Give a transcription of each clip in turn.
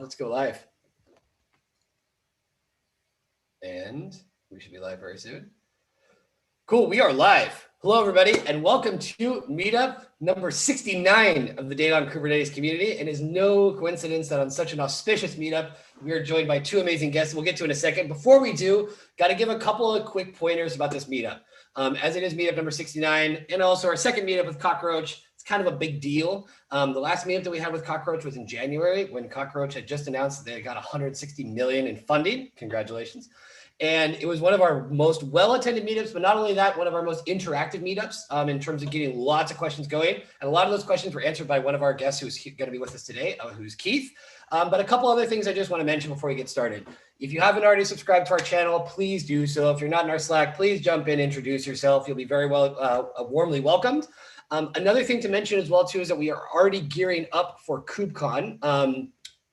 let's go live. And we should be live very soon. Cool, we are live. Hello, everybody, and welcome to Meetup number 69 of the Data on Kubernetes community. It is no coincidence that on such an auspicious meetup, we are joined by two amazing guests we'll get to in a second. Before we do, got to give a couple of quick pointers about this meetup. As it is meetup number 69, and also our second meetup with Cockroach, it's kind of a big deal. The last meetup that we had with Cockroach was in January when Cockroach had just announced that they got 160 million in funding. Congratulations. And it was one of our most well-attended meetups, but not only that, one of our most interactive meetups in terms of getting lots of questions going. And a lot of those questions were answered by one of our guests who's going to be with us today, who's Keith. But a couple other things I just want to mention before we get started. If you haven't already subscribed to our channel, please do so. If you're not in our Slack, please jump in, introduce yourself. You'll be very warmly welcomed. Another thing to mention as well, too, is that we are already gearing up for KubeCon.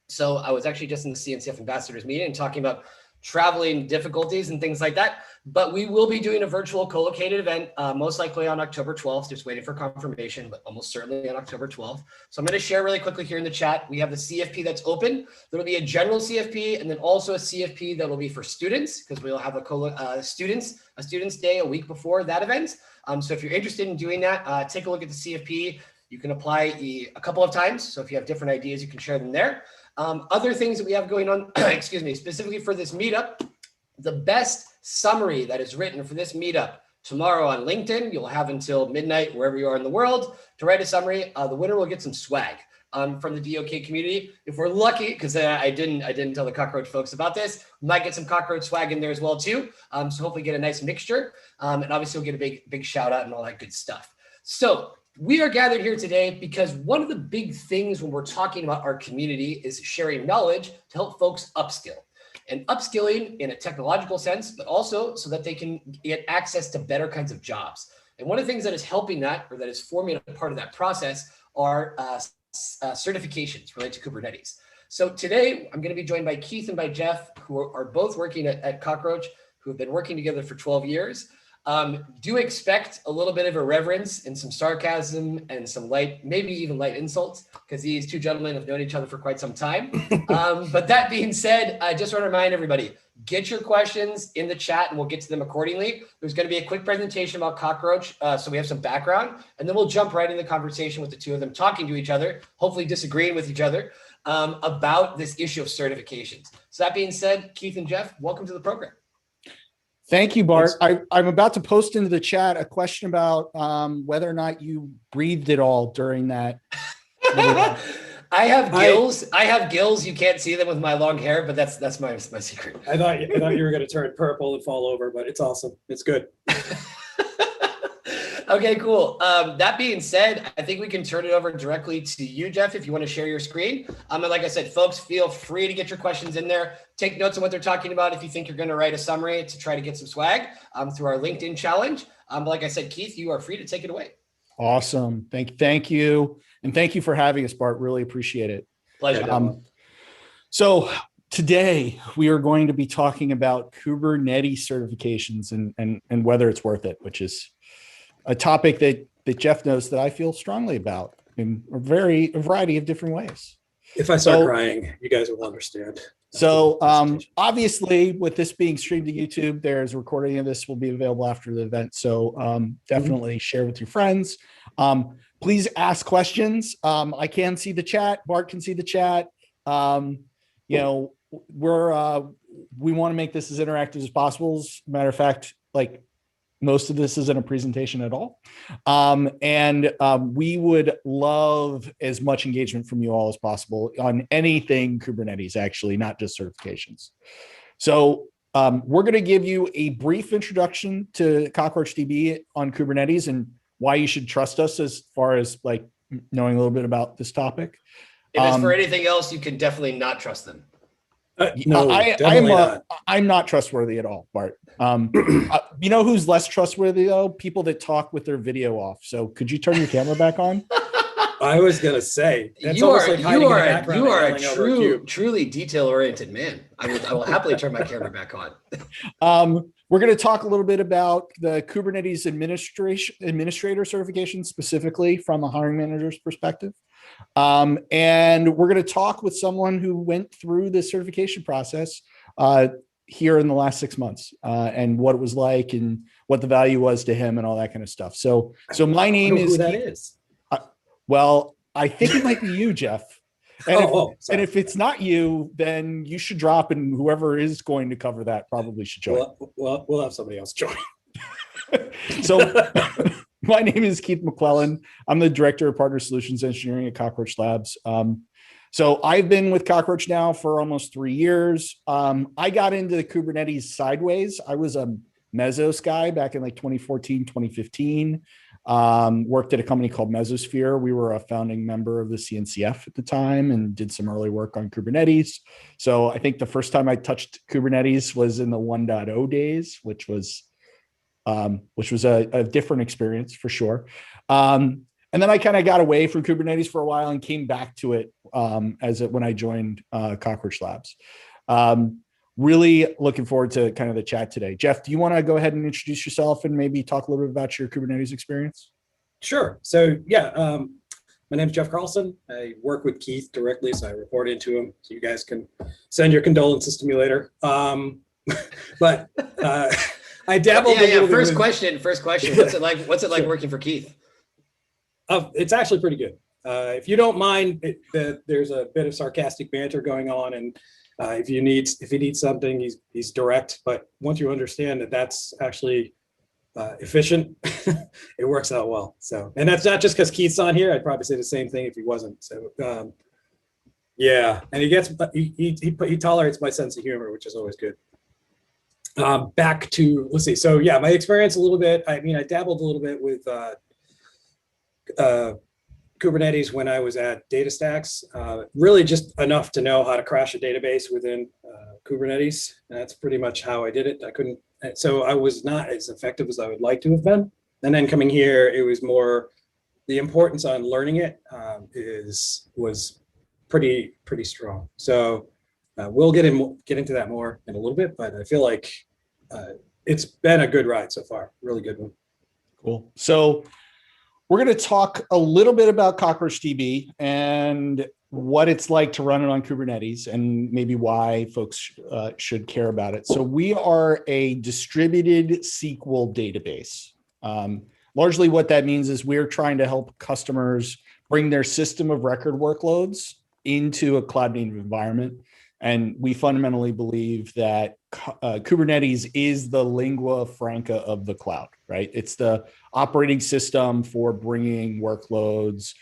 So I was actually just in the CNCF ambassadors meeting and talking about traveling difficulties and things like that. But we will be doing a virtual co-located event, most likely on October 12th, just waiting for confirmation, but almost certainly on October 12th. So I'm going to share really quickly here in the chat. We have the CFP that's open. There will be a general CFP and then also a CFP that will be for students, because we'll have a students day a week before that event. So if you're interested in doing that, take a look at the CFP. You can apply a couple of times. So if you have different ideas, you can share them there. Other things that we have going on, excuse me, specifically for this meetup, the best summary that is written for this meetup tomorrow on LinkedIn, you'll have until midnight, wherever you are in the world, to write a summary. The winner will get some swag from the DoK community. If we're lucky, because I didn't tell the Cockroach folks about this, we might get some Cockroach swag in there as well too. So hopefully get a nice mixture. And obviously we'll get a big shout out and all that good stuff. So we are gathered here today because one of the big things when we're talking about our community is sharing knowledge to help folks upskill. And upskilling in a technological sense, but also so that they can get access to better kinds of jobs. And one of the things that is helping that, or that is forming a part of that process, are certifications related to Kubernetes. So today, I'm going to be joined by Keith and by Jeff, who are both working at Cockroach, who have been working together for 12 years. Do expect a little bit of irreverence and some sarcasm and some light, maybe even light insults, because these two gentlemen have known each other for quite some time. But that being said, I just want to remind everybody, get your questions in the chat and we'll get to them accordingly. There's going to be a quick presentation about Cockroach, so we have some background, and then we'll jump right in the conversation with the two of them talking to each other, hopefully disagreeing with each other about this issue of certifications. So that being said, Keith and Jeff, welcome to the program. Thank you, Bart. I'm about to post into the chat a question about whether or not you breathed at all during that. I have gills. I have gills. You can't see them with my long hair, but that's my secret. I thought you were going to turn purple and fall over, but it's awesome. It's good. Okay, cool. That being said, I think we can turn it over directly to you, Jeff, if you want to share your screen. And like I said, folks, feel free to get your questions in there. Take notes on what they're talking about if you think you're going to write a summary to try to get some swag through our LinkedIn challenge. But like I said, Keith, you are free to take it away. Awesome. Thank you. And thank you for having us, Bart. Really appreciate it. Pleasure. So today we are going to be talking about Kubernetes certifications and whether it's worth it, which is a topic that Jeff knows that I feel strongly about in a variety of different ways. If I start crying, you guys will understand. So obviously, with this being streamed to YouTube, there's a recording of this will be available after the event. So definitely share with your friends. Please ask questions. I can see the chat. Bart can see the chat. You know, we want to make this as interactive as possible. As a matter of fact, like, most of this isn't a presentation at all. We would love as much engagement from you all as possible on anything Kubernetes, actually, not just certifications. So we're going to give you a brief introduction to Cockroachdb on Kubernetes and why you should trust us as far as like knowing a little bit about this topic. If it's for anything else, you can definitely not trust them. No, I'm not trustworthy at all, Bart. You know who's less trustworthy though? People that talk with their video off. So could you turn your camera back on? I was gonna say you are a truly detail-oriented man. I will happily turn my camera back on. We're going to talk a little bit about the Kubernetes administrator certification, specifically from a hiring manager's perspective. And we're going to talk with someone who went through the certification process here in the last 6 months and what it was like and what the value was to him and all that kind of stuff. So my name is who that is. Well, I think it might be you, Jeff. And, Sorry. if it's not you, then you should drop, and whoever is going to cover that probably should join. We'll have somebody else join. So my name is Keith McClellan. I'm the Director of Partner Solutions Engineering at Cockroach Labs. So I've been with Cockroach now for almost 3 years. I got into the Kubernetes sideways. I was a Mesos guy back in like 2014, 2015. Worked at a company called Mesosphere. We were a founding member of the CNCF at the time and did some early work on Kubernetes. So I think the first time I touched Kubernetes was in the 1.0 days, which was a different experience for sure. And then I kind of got away from Kubernetes for a while and came back to it when I joined Cockroach Labs. Really looking forward to kind of the chat today. Jeff, do you want to go ahead and introduce yourself and maybe talk a little bit about your Kubernetes experience? Sure. So yeah, my name is Jeff Carlson. I work with Keith directly, so I report into him. So you guys can send your condolences to me later. But I dabbled. First question. What's it like working for Keith? It's actually pretty good. If you don't mind, there's a bit of sarcastic banter going on, and if you need something, he's direct. But once you understand that that's actually efficient, it works out well. So, and that's not just because Keith's on here. I'd probably say the same thing if he wasn't. So, yeah, and he tolerates my sense of humor, which is always good. Back to, let's see. So yeah, my experience a little bit. I mean, I dabbled a little bit with Kubernetes when I was at DataStax, really just enough to know how to crash a database within Kubernetes. That's pretty much how I did it. So I was not as effective as I would like to have been. And then coming here, it was more the importance on learning it was pretty strong. So we'll get into that more in a little bit, but I feel like it's been a good ride so far. Really good one. Cool. So we're going to talk a little bit about Cockroachdb and what it's like to run it on Kubernetes and maybe why folks should care about it. So we are a distributed SQL database. Largely what that means is we're trying to help customers bring their system of record workloads into a cloud native environment. And we fundamentally believe that Kubernetes is the lingua franca of the cloud, right? It's the operating system for bringing workloads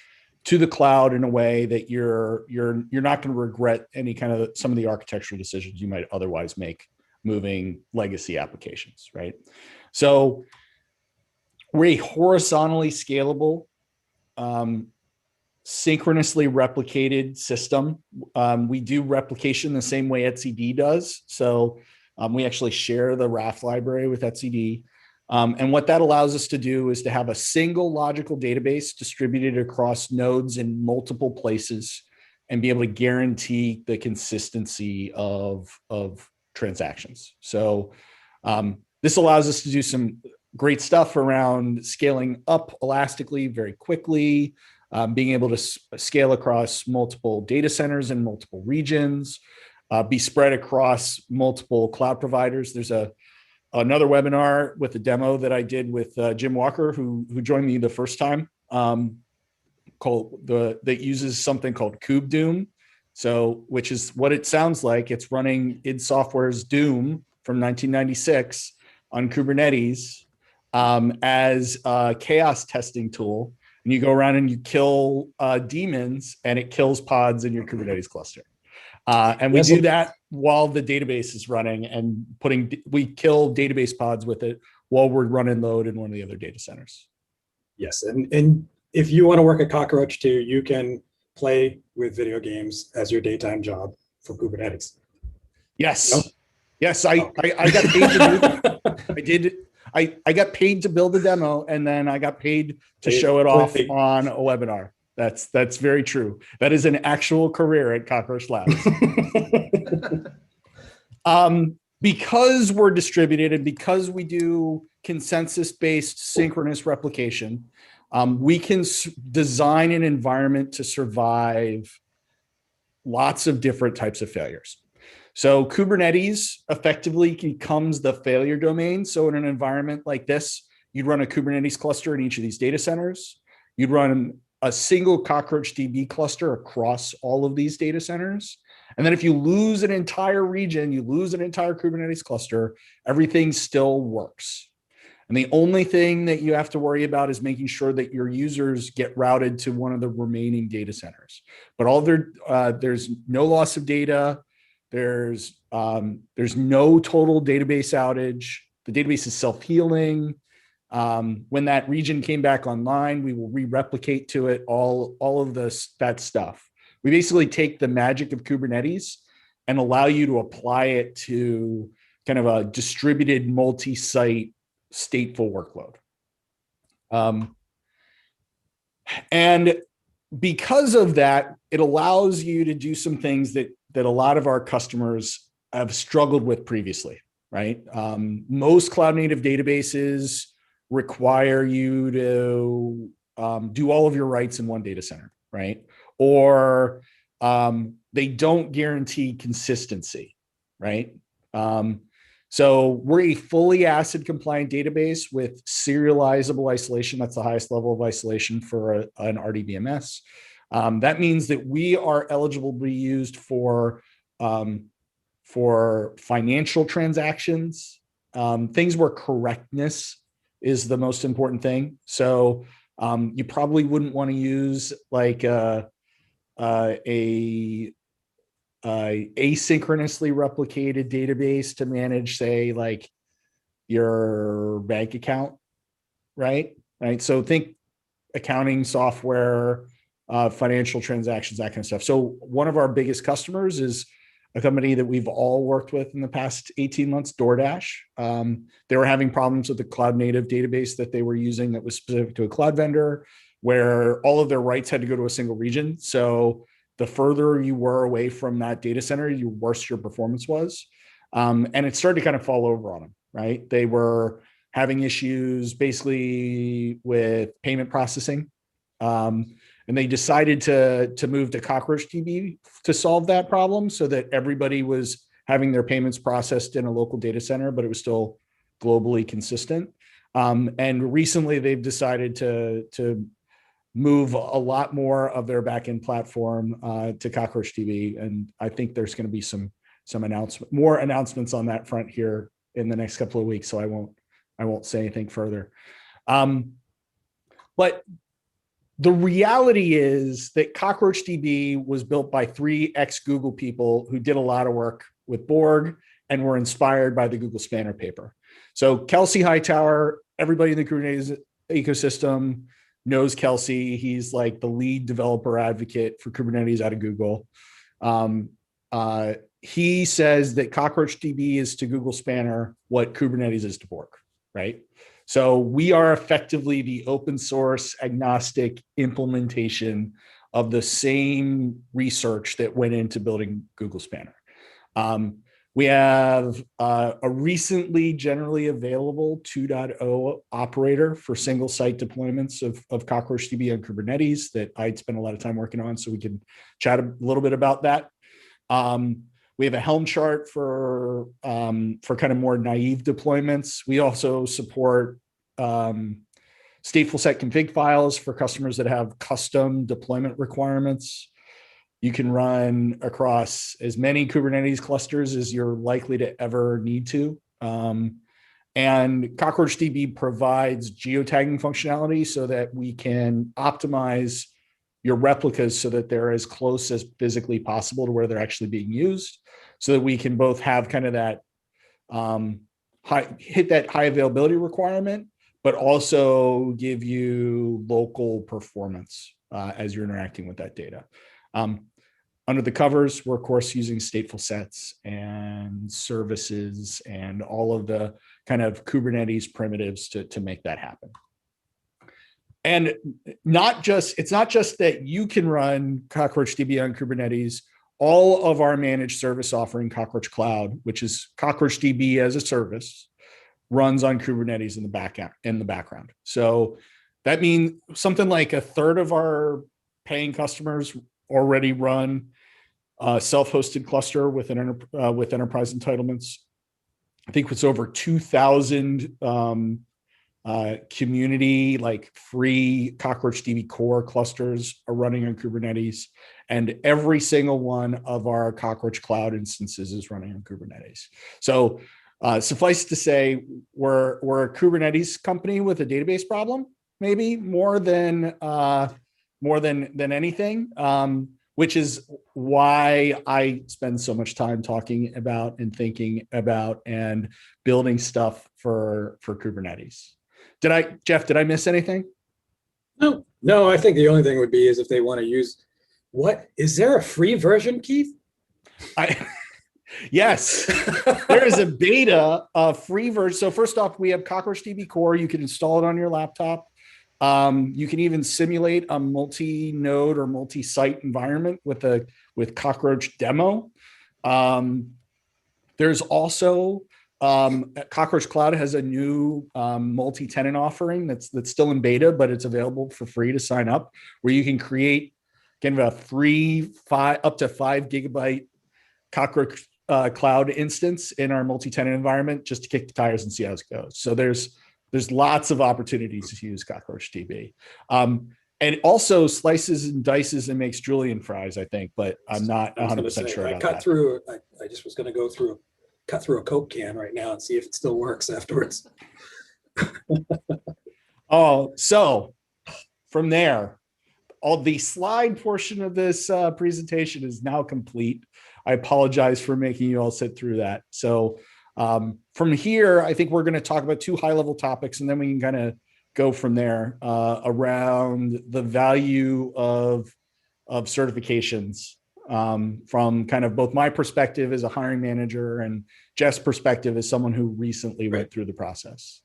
to the cloud in a way that you're not going to regret any kind of some of the architectural decisions you might otherwise make moving legacy applications, right? So we're a horizontally scalable, synchronously replicated system. We do replication the same way etcd does. So we actually share the RAF library with etcd. And what that allows us to do is to have a single logical database distributed across nodes in multiple places and be able to guarantee the consistency of transactions. So this allows us to do some great stuff around scaling up elastically very quickly, being able to scale across multiple data centers in multiple regions, be spread across multiple cloud providers. There's another webinar with a demo that I did with Jim Walker, who joined me the first time, that uses something called KubeDoom. So, which is what it sounds like. It's running id Software's Doom from 1996 on Kubernetes as a chaos testing tool. And you go around and you kill daemons, and it kills pods in your Kubernetes cluster. And we do that while the database is running, and we kill database pods with it while we're running load in one of the other data centers. Yes, and if you want to work at Cockroach too, you can play with video games as your daytime job for Kubernetes. Yes, no? Yes, I got paid to do that. I did. I got paid to build the demo, and then I got paid to show it off on a webinar. That's very true. That is an actual career at Cockroach Labs. Because we're distributed and because we do consensus-based synchronous replication, We can design an environment to survive lots of different types of failures. So Kubernetes effectively becomes the failure domain. So in an environment like this, you'd run a Kubernetes cluster in each of these data centers. You'd run a single Cockroachdb cluster across all of these data centers. And then if you lose an entire region, you lose an entire Kubernetes cluster, everything still works. And the only thing that you have to worry about is making sure that your users get routed to one of the remaining data centers. But there's no loss of data. There's no total database outage. The database is self-healing. When that region came back online, we will re-replicate to it all of that stuff. We basically take the magic of Kubernetes and allow you to apply it to kind of a distributed multi-site stateful workload. And because of that, it allows you to do some things that a lot of our customers have struggled with previously, right? Most cloud native databases require you to do all of your writes in one data center, right? Or they don't guarantee consistency, right? So we're a fully ACID compliant database with serializable isolation. That's the highest level of isolation for an RDBMS. That means that we are eligible to be used for financial transactions, things where correctness is the most important thing. So you probably wouldn't want to use like a asynchronously replicated database to manage, say, like your bank account, right? So think accounting software, financial transactions, that kind of stuff. So one of our biggest customers is a company that we've all worked with in the past 18 months, DoorDash. They were having problems with the cloud native database that they were using that was specific to a cloud vendor, where all of their writes had to go to a single region. So the further you were away from that data center, the worse your performance was. And it started to kind of fall over on them, right? They were having issues basically with payment processing. And they decided to move to Cockroachdb to solve that problem so that everybody was having their payments processed in a local data center, but it was still globally consistent. And recently they've decided to move a lot more of their backend platform to Cockroachdb. And I think there's going to be some more announcements on that front here in the next couple of weeks. So I won't say anything further. But the reality is that Cockroachdb was built by 3 ex-Google people who did a lot of work with Borg and were inspired by the Google Spanner paper. So Kelsey Hightower, everybody in the Kubernetes ecosystem knows Kelsey. He's like the lead developer advocate for Kubernetes out of Google. He says that Cockroachdb is to Google Spanner what Kubernetes is to Borg, right? So we are effectively the open source agnostic implementation of the same research that went into building Google Spanner. We have a recently generally available 2.0 operator for single site deployments of Cockroachdb on Kubernetes that I'd spent a lot of time working on, so we can chat a little bit about that. We have a Helm chart for kind of more naive deployments. We also support stateful set config files for customers that have custom deployment requirements. You can run across as many Kubernetes clusters as you're likely to ever need to. And Cockroachdb provides geotagging functionality so that we can optimize your replicas so that they're as close as physically possible to where they're actually being used, so that we can both have kind of that hit that high availability requirement, but also give you local performance as you're interacting with that data. Under the covers, we're of course using stateful sets and services and all of the kind of Kubernetes primitives to make that happen. And it's not just that you can run Cockroachdb on Kubernetes. All of our managed service offering, Cockroach Cloud, which is Cockroachdb as a service, runs on Kubernetes in the background. So That means something like a third of our paying customers already run a self-hosted cluster with with enterprise entitlements. I think it's over 2,000 community, like free Cockroachdb core clusters are running on Kubernetes, and every single one of our Cockroach cloud instances is running on Kubernetes. So suffice to say, we're a Kubernetes company with a database problem, maybe more than anything, which is why I spend so much time talking about and thinking about and building stuff for Kubernetes. Jeff, did I miss anything? No, I think the only thing would be is if they want to use, is there a free version, Keith? Yes, there is a beta, free version. So first off, we have Cockroachdb core. You can install it on your laptop. You can even simulate a multi-node or multi-site environment with Cockroach demo. There's also Cockroach Cloud has a new multi-tenant offering that's still in beta, but it's available for free to sign up, where you can create kind of a free up to 5 gigabyte Cockroach Cloud instance in our multi-tenant environment just to kick the tires and see how it goes. So there's lots of opportunities to use Cockroachdb. And also slices and dices and makes julienne fries, I think, but I'm not 100% sure about that. I just was going to cut through a Coke can right now and see if it still works afterwards. Oh, so from there, all the slide portion of this presentation is now complete. I apologize for making you all sit through that. So from here, I think we're going to talk about 2 high-level topics, and then we can kind of go from there around the value of certifications from kind of both my perspective as a hiring manager and Jeff's perspective as someone who recently went through the process.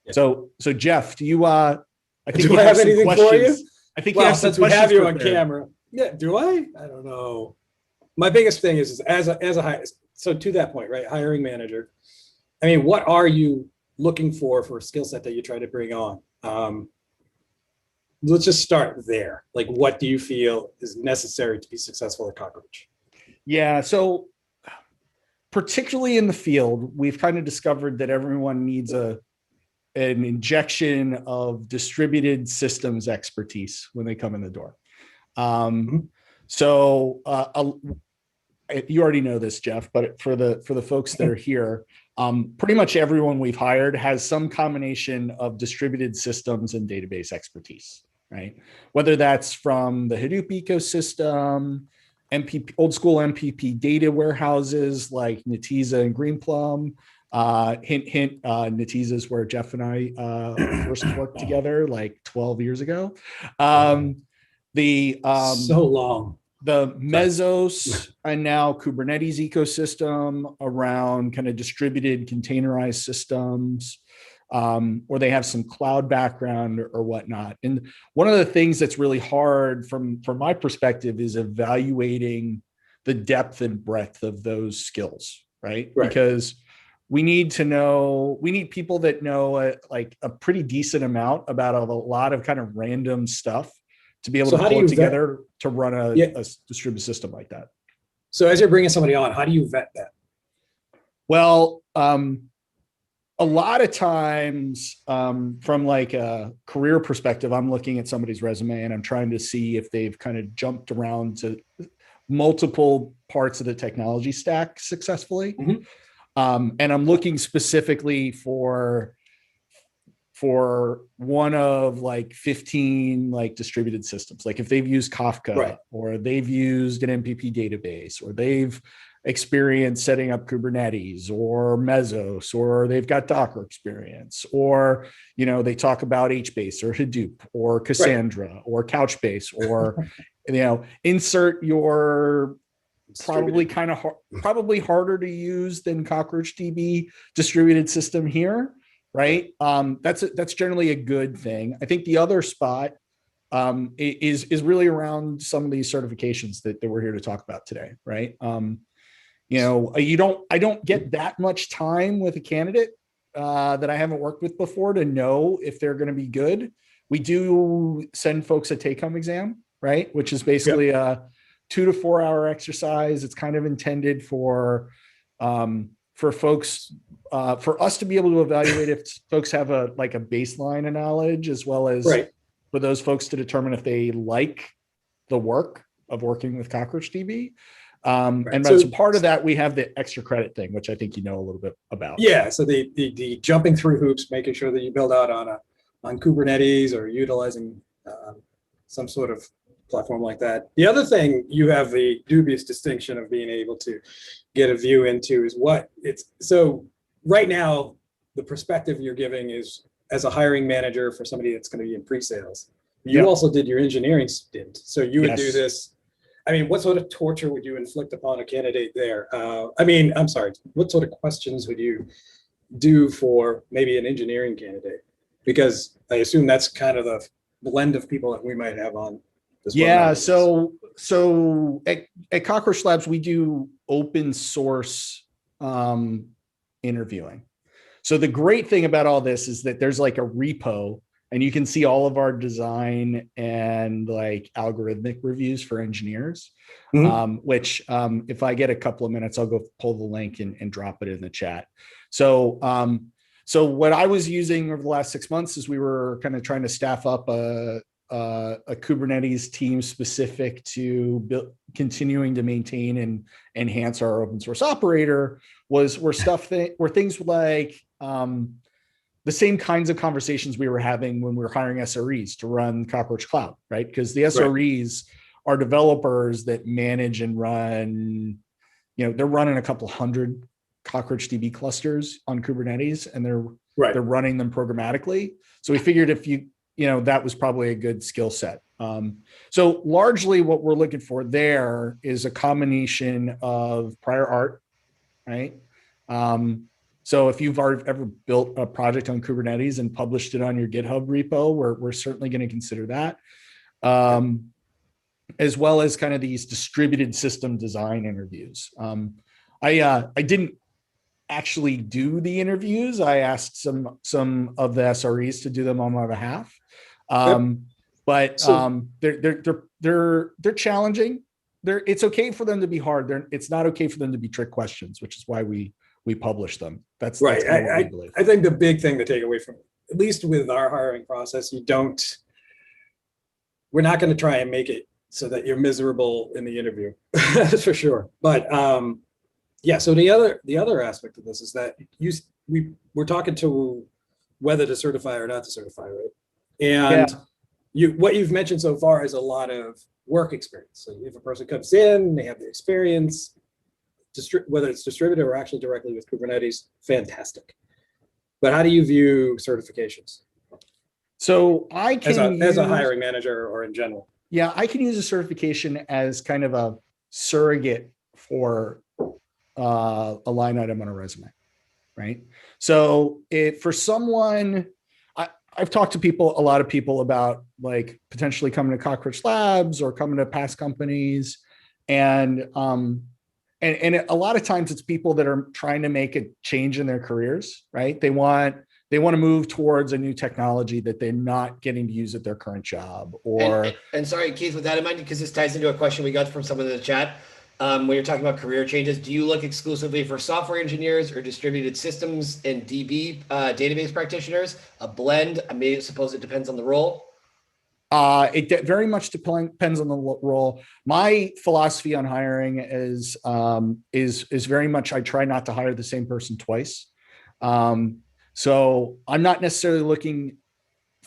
Yeah. So Jeff, do you? I think do I have anything questions. For you? I think you have some since we have you prepared. On camera. Yeah. Do I? I don't know. My biggest thing is as a so to that point, right? Hiring manager. I mean, what are you looking for a skill set that you try to bring on? Let's just start there. Like, what do you feel is necessary to be successful at Cockroach? Yeah. So particularly in the field, we've kind of discovered that everyone needs an injection of distributed systems expertise when they come in the door. So you already know this, Jeff, but for the folks that are here, pretty much everyone we've hired has some combination of distributed systems and database expertise, right? Whether that's from the Hadoop ecosystem, old school MPP data warehouses like Netezza and Greenplum. Hint, Netezza is where Jeff and I first worked together like 12 years ago. So long. The Mesos and now Kubernetes ecosystem around kind of distributed containerized systems, or they have some cloud background or whatnot. And one of the things that's really hard from my perspective is evaluating the depth and breadth of those skills, right? Because we need people that know like a pretty decent amount about a lot of kind of random stuff to be able to pull it together to run a distributed system like that. So as you're bringing somebody on, how do you vet that? Well, a lot of times from like a career perspective, I'm looking at somebody's resume and I'm trying to see if they've kind of jumped around to multiple parts of the technology stack successfully. And I'm looking specifically for one of like 15 like distributed systems. Like if they've used Kafka or they've used an MPP database, or they've experienced setting up Kubernetes or Mesos, or they've got Docker experience, or, they talk about HBase or Hadoop or Cassandra or Couchbase, or, insert your probably harder to use than Cockroachdb distributed system here. Right. That's generally a good thing. I think the other spot is really around some of these certifications that we're here to talk about today. Right. I don't get that much time with a candidate that I haven't worked with before to know if they're going to be good. We do send folks a take-home exam, right? Which is basically a 2 to 4 hour exercise. It's kind of intended for folks, for us to be able to evaluate if folks have a baseline of knowledge, as well as for those folks to determine if they like the work of working with CockroachDB. And so part of that, we have the extra credit thing, which I think you know a little bit about. Yeah. So the jumping through hoops, making sure that you build out on Kubernetes or utilizing some sort of platform like that. The other thing, you have the dubious distinction of being able to get a view into is what it's. So right now, the perspective you're giving is as a hiring manager for somebody that's going to be in pre-sales. You also did your engineering stint. So you would do this. I mean, what sort of torture would you inflict upon a candidate there? I'm sorry, what sort of questions would you do for maybe an engineering candidate? Because I assume that's kind of the blend of people that we might have on this. Yeah, so at Cockroach Labs, we do open source interviewing. So the great thing about all this is that there's like a repo, and you can see all of our design and like algorithmic reviews for engineers, which if I get a couple of minutes, I'll go pull the link and drop it in the chat. So what I was using over the last 6 months is we were kind of trying to staff up a Kubernetes team specific to continuing to maintain and enhance our open source operator were things like the same kinds of conversations we were having when we were hiring SREs to run Cockroach Cloud, right? Because the SREs are developers that manage and run, they're running a couple hundred CockroachDB clusters on Kubernetes, and they're running them programmatically. So we figured if that was probably a good skill set. So largely what we're looking for there is a combination of prior art, right? So if you've ever built a project on Kubernetes and published it on your GitHub repo, we're certainly going to consider that, as well as kind of these distributed system design interviews. I didn't actually do the interviews. I asked some of the SREs to do them on my behalf, but they're challenging. It's okay for them to be hard. It's not okay for them to be trick questions, which is why we publish them. That's right. I think the big thing to take away from, at least with our hiring process, we're not going to try and make it so that you're miserable in the interview. That's for sure. But so the other aspect of this is that we're talking to whether to certify or not to certify, right? And what you've mentioned so far is a lot of work experience. So if a person comes in, they have the experience, whether it's distributed or actually directly with Kubernetes, fantastic. But how do you view certifications? So I can as a hiring manager or in general. Yeah, I can use a certification as kind of a surrogate for a line item on a resume, right? So for someone, I've talked to a lot of people about like potentially coming to Cockroach Labs or coming to past companies, and a lot of times it's people that are trying to make a change in their careers, right? They want to move towards a new technology that they're not getting to use at their current job. And sorry, Keith, with that in mind, because this ties into a question we got from someone in the chat. When you're talking about career changes, do you look exclusively for software engineers or distributed systems and DB database practitioners? A blend? I may suppose it depends on the role. It very much depends on the role. My philosophy on hiring is very much, I try not to hire the same person twice. So I'm not necessarily looking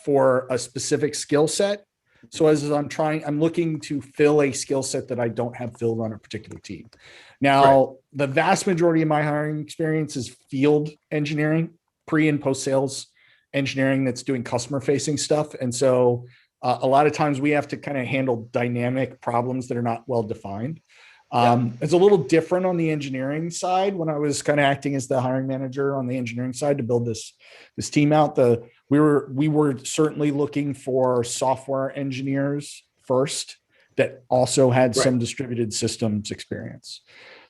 for a specific skill set. So as I'm looking to fill a skill set that I don't have filled on a particular team. Now, the vast majority of my hiring experience is field engineering, pre and post sales engineering that's doing customer facing stuff. And so a lot of times we have to kind of handle dynamic problems that are not well defined. It's a little different on the engineering side. When I was kind of acting as the hiring manager on the engineering side to build this team out, we were certainly looking for software engineers first that also had some distributed systems experience.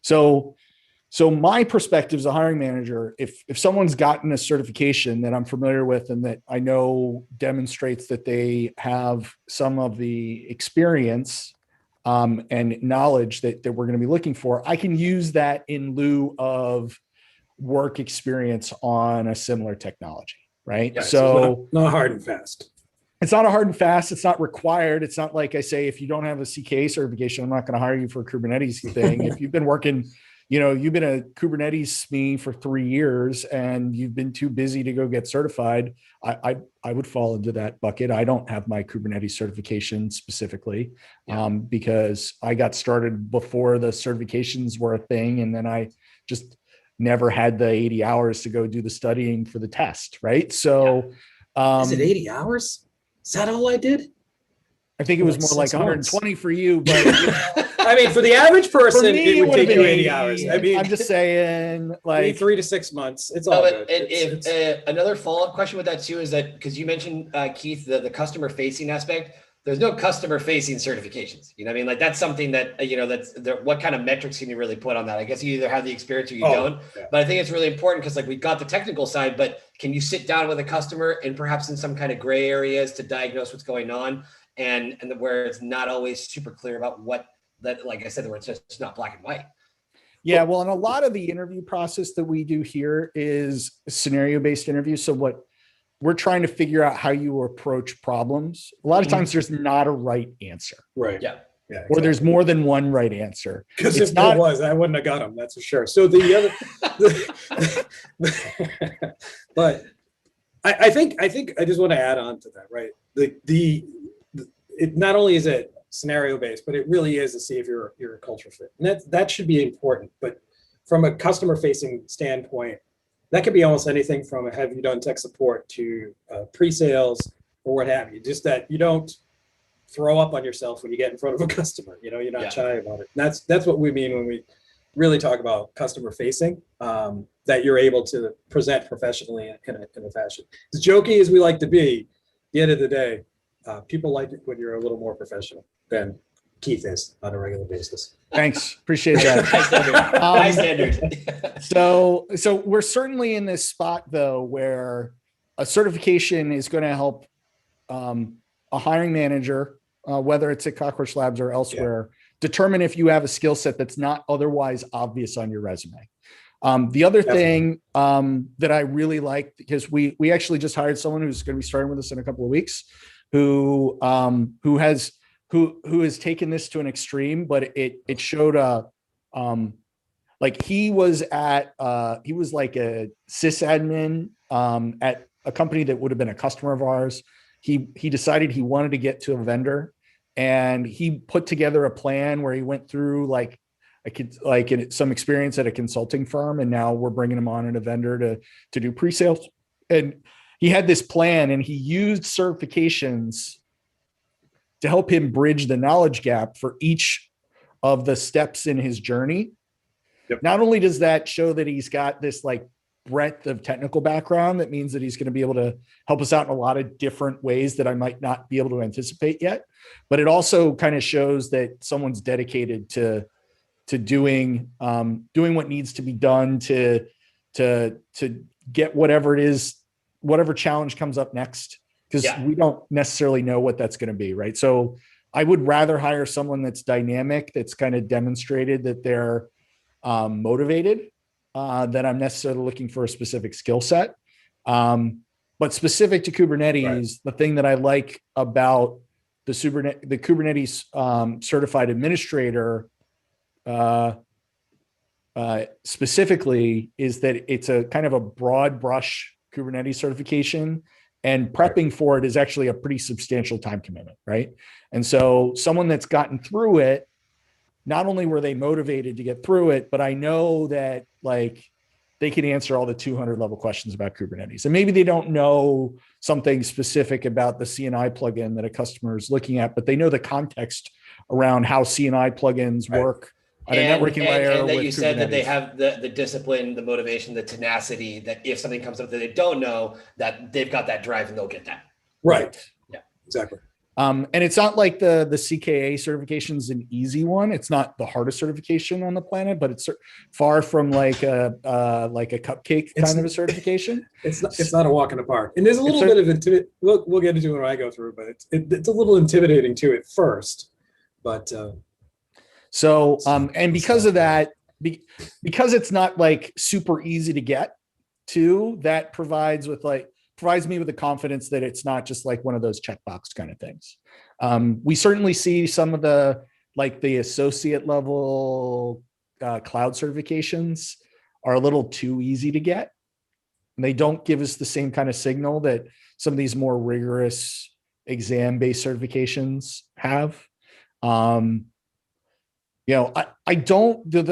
So So my perspective as a hiring manager, if someone's gotten a certification that I'm familiar with and that I know demonstrates that they have some of the experience and knowledge that we're going to be looking for, I can use that in lieu of work experience on a similar technology, right? Yeah, so not hard and fast. It's not a hard and fast. It's not required. It's not like I say, if you don't have a CK certification, I'm not going to hire you for a Kubernetes thing. If you've been working, you've been a Kubernetes SME for 3 years and you've been too busy to go get certified, I would fall into that bucket. I don't have my Kubernetes certification specifically because I got started before the certifications were a thing. And then I just never had the 80 hours to go do the studying for the test. Right. So is it 80 hours? Is that all I did? I think it was more like 120 for you, but I mean, for the average person, me, it would take you 80 hours. I mean, I'm just saying, like 3 to 6 months. It's all good. Another follow-up question with that too is that because you mentioned Keith, the customer-facing aspect. There's no customer-facing certifications. You know what I mean? Like that's something that what kind of metrics can you really put on that? I guess you either have the experience or you don't. Yeah. But I think it's really important because like we got the technical side, but can you sit down with a customer and perhaps in some kind of gray areas to diagnose what's going on and where it's not always super clear about what that, like I said, where it's just not black and white. Yeah, well, and a lot of the interview process that we do here is scenario-based interviews. So what we're trying to figure out how you approach problems. A lot of times there's not a right answer. Right. Yeah. Yeah, exactly. Or there's more than one right answer. Because if there was, I wouldn't have got them. That's for sure. So the other, but I think I just want to add on to that. Right. It not only is it scenario based, but it really is to see if you're a culture fit, and that should be important. But from a customer facing standpoint, that could be almost anything from have you done tech support to pre-sales or what have you. Just that you don't throw up on yourself when you get in front of a customer. You're not shy about it. And that's what we mean when we really talk about customer facing. That you're able to present professionally in a fashion. As jokey as we like to be, at the end of the day, people like it when you're a little more professional than Keith is on a regular basis. Thanks. Appreciate that. High standard. So we're certainly in this spot though, where a certification is going to help a hiring manager, whether it's at Cockroach Labs or elsewhere, determine if you have a skill set that's not otherwise obvious on your resume. The other thing that I really like, because we actually just hired someone who's going to be starting with us in a couple of weeks, who has taken this to an extreme, but it showed like he was like a sysadmin at a company that would have been a customer of ours. He decided he wanted to get to a vendor, and he put together a plan where he went through some experience at a consulting firm, and now we're bringing him on in a vendor to do pre-sales. And he had this plan, and he used certifications to help him bridge the knowledge gap for each of the steps in his journey. Yep. Not only does that show that he's got this like breadth of technical background, that means that he's going to be able to help us out in a lot of different ways that I might not be able to anticipate yet. But it also kind of shows that someone's dedicated to doing what needs to be done to get whatever it is, whatever challenge comes up next. Because we don't necessarily know what that's going to be, right? So I would rather hire someone that's dynamic, that's kind of demonstrated that they're motivated, than I'm necessarily looking for a specific skill set. But specific to Kubernetes, the thing that I like about the Kubernetes certified administrator specifically is that it's a kind of a broad brush Kubernetes certification. And prepping for it is actually a pretty substantial time commitment, right? And so someone that's gotten through it, not only were they motivated to get through it, but I know that like they can answer all the 200 level questions about Kubernetes. And maybe they don't know something specific about the CNI plugin that a customer is looking at, but they know the context around how CNI plugins work. And that you said that they have the discipline, the motivation, the tenacity, that if something comes up that they don't know, that they've got that drive and they'll get that. Right. Yeah, exactly. And it's not like the CKA certification is an easy one. It's not the hardest certification on the planet, but it's far from like a cupcake kind of a certification. It's not a walk in the park. And there's a little bit of intimidate. We'll get into it when I go through, but it's a little intimidating to it first. But and because of that, because it's not like super easy to get to, that provides me with the confidence that it's not just like one of those checkbox kind of things. We certainly see some of the associate level cloud certifications are a little too easy to get. And they don't give us the same kind of signal that some of these more rigorous exam-based certifications have. The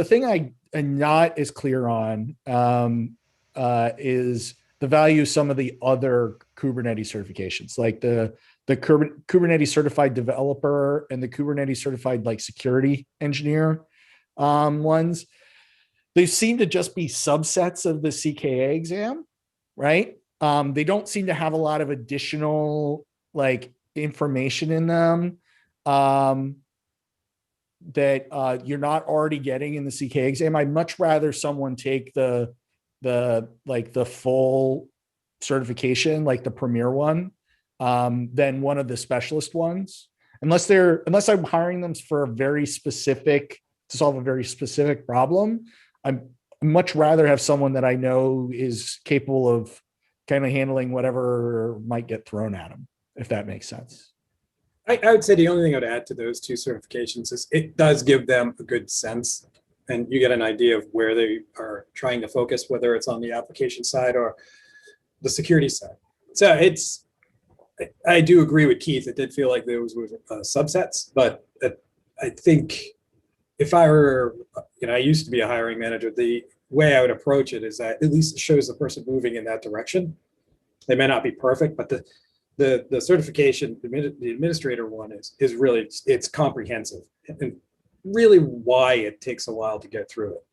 thing I am not as clear on is the value of some of the other Kubernetes certifications, like the Kubernetes certified developer and the Kubernetes certified security engineer ones. They seem to just be subsets of the CKA exam, right? They don't seem to have a lot of additional information in them that you're not already getting in the CKA exam. I'd much rather someone take the full certification, like the premier one, than one of the specialist ones. Unless I'm hiring them for to solve a very specific problem, I'm much rather have someone that I know is capable of kind of handling whatever might get thrown at them, if that makes sense. I would say the only thing I would add to those two certifications is it does give them a good sense, and you get an idea of where they are trying to focus, whether it's on the application side or the security side. So I do agree with Keith. It did feel like those were subsets, but I think if I were, I used to be a hiring manager, the way I would approach it is that at least it shows the person moving in that direction. They may not be perfect, but the certification, the administrator one is really, it's comprehensive, and really why it takes a while to get through it.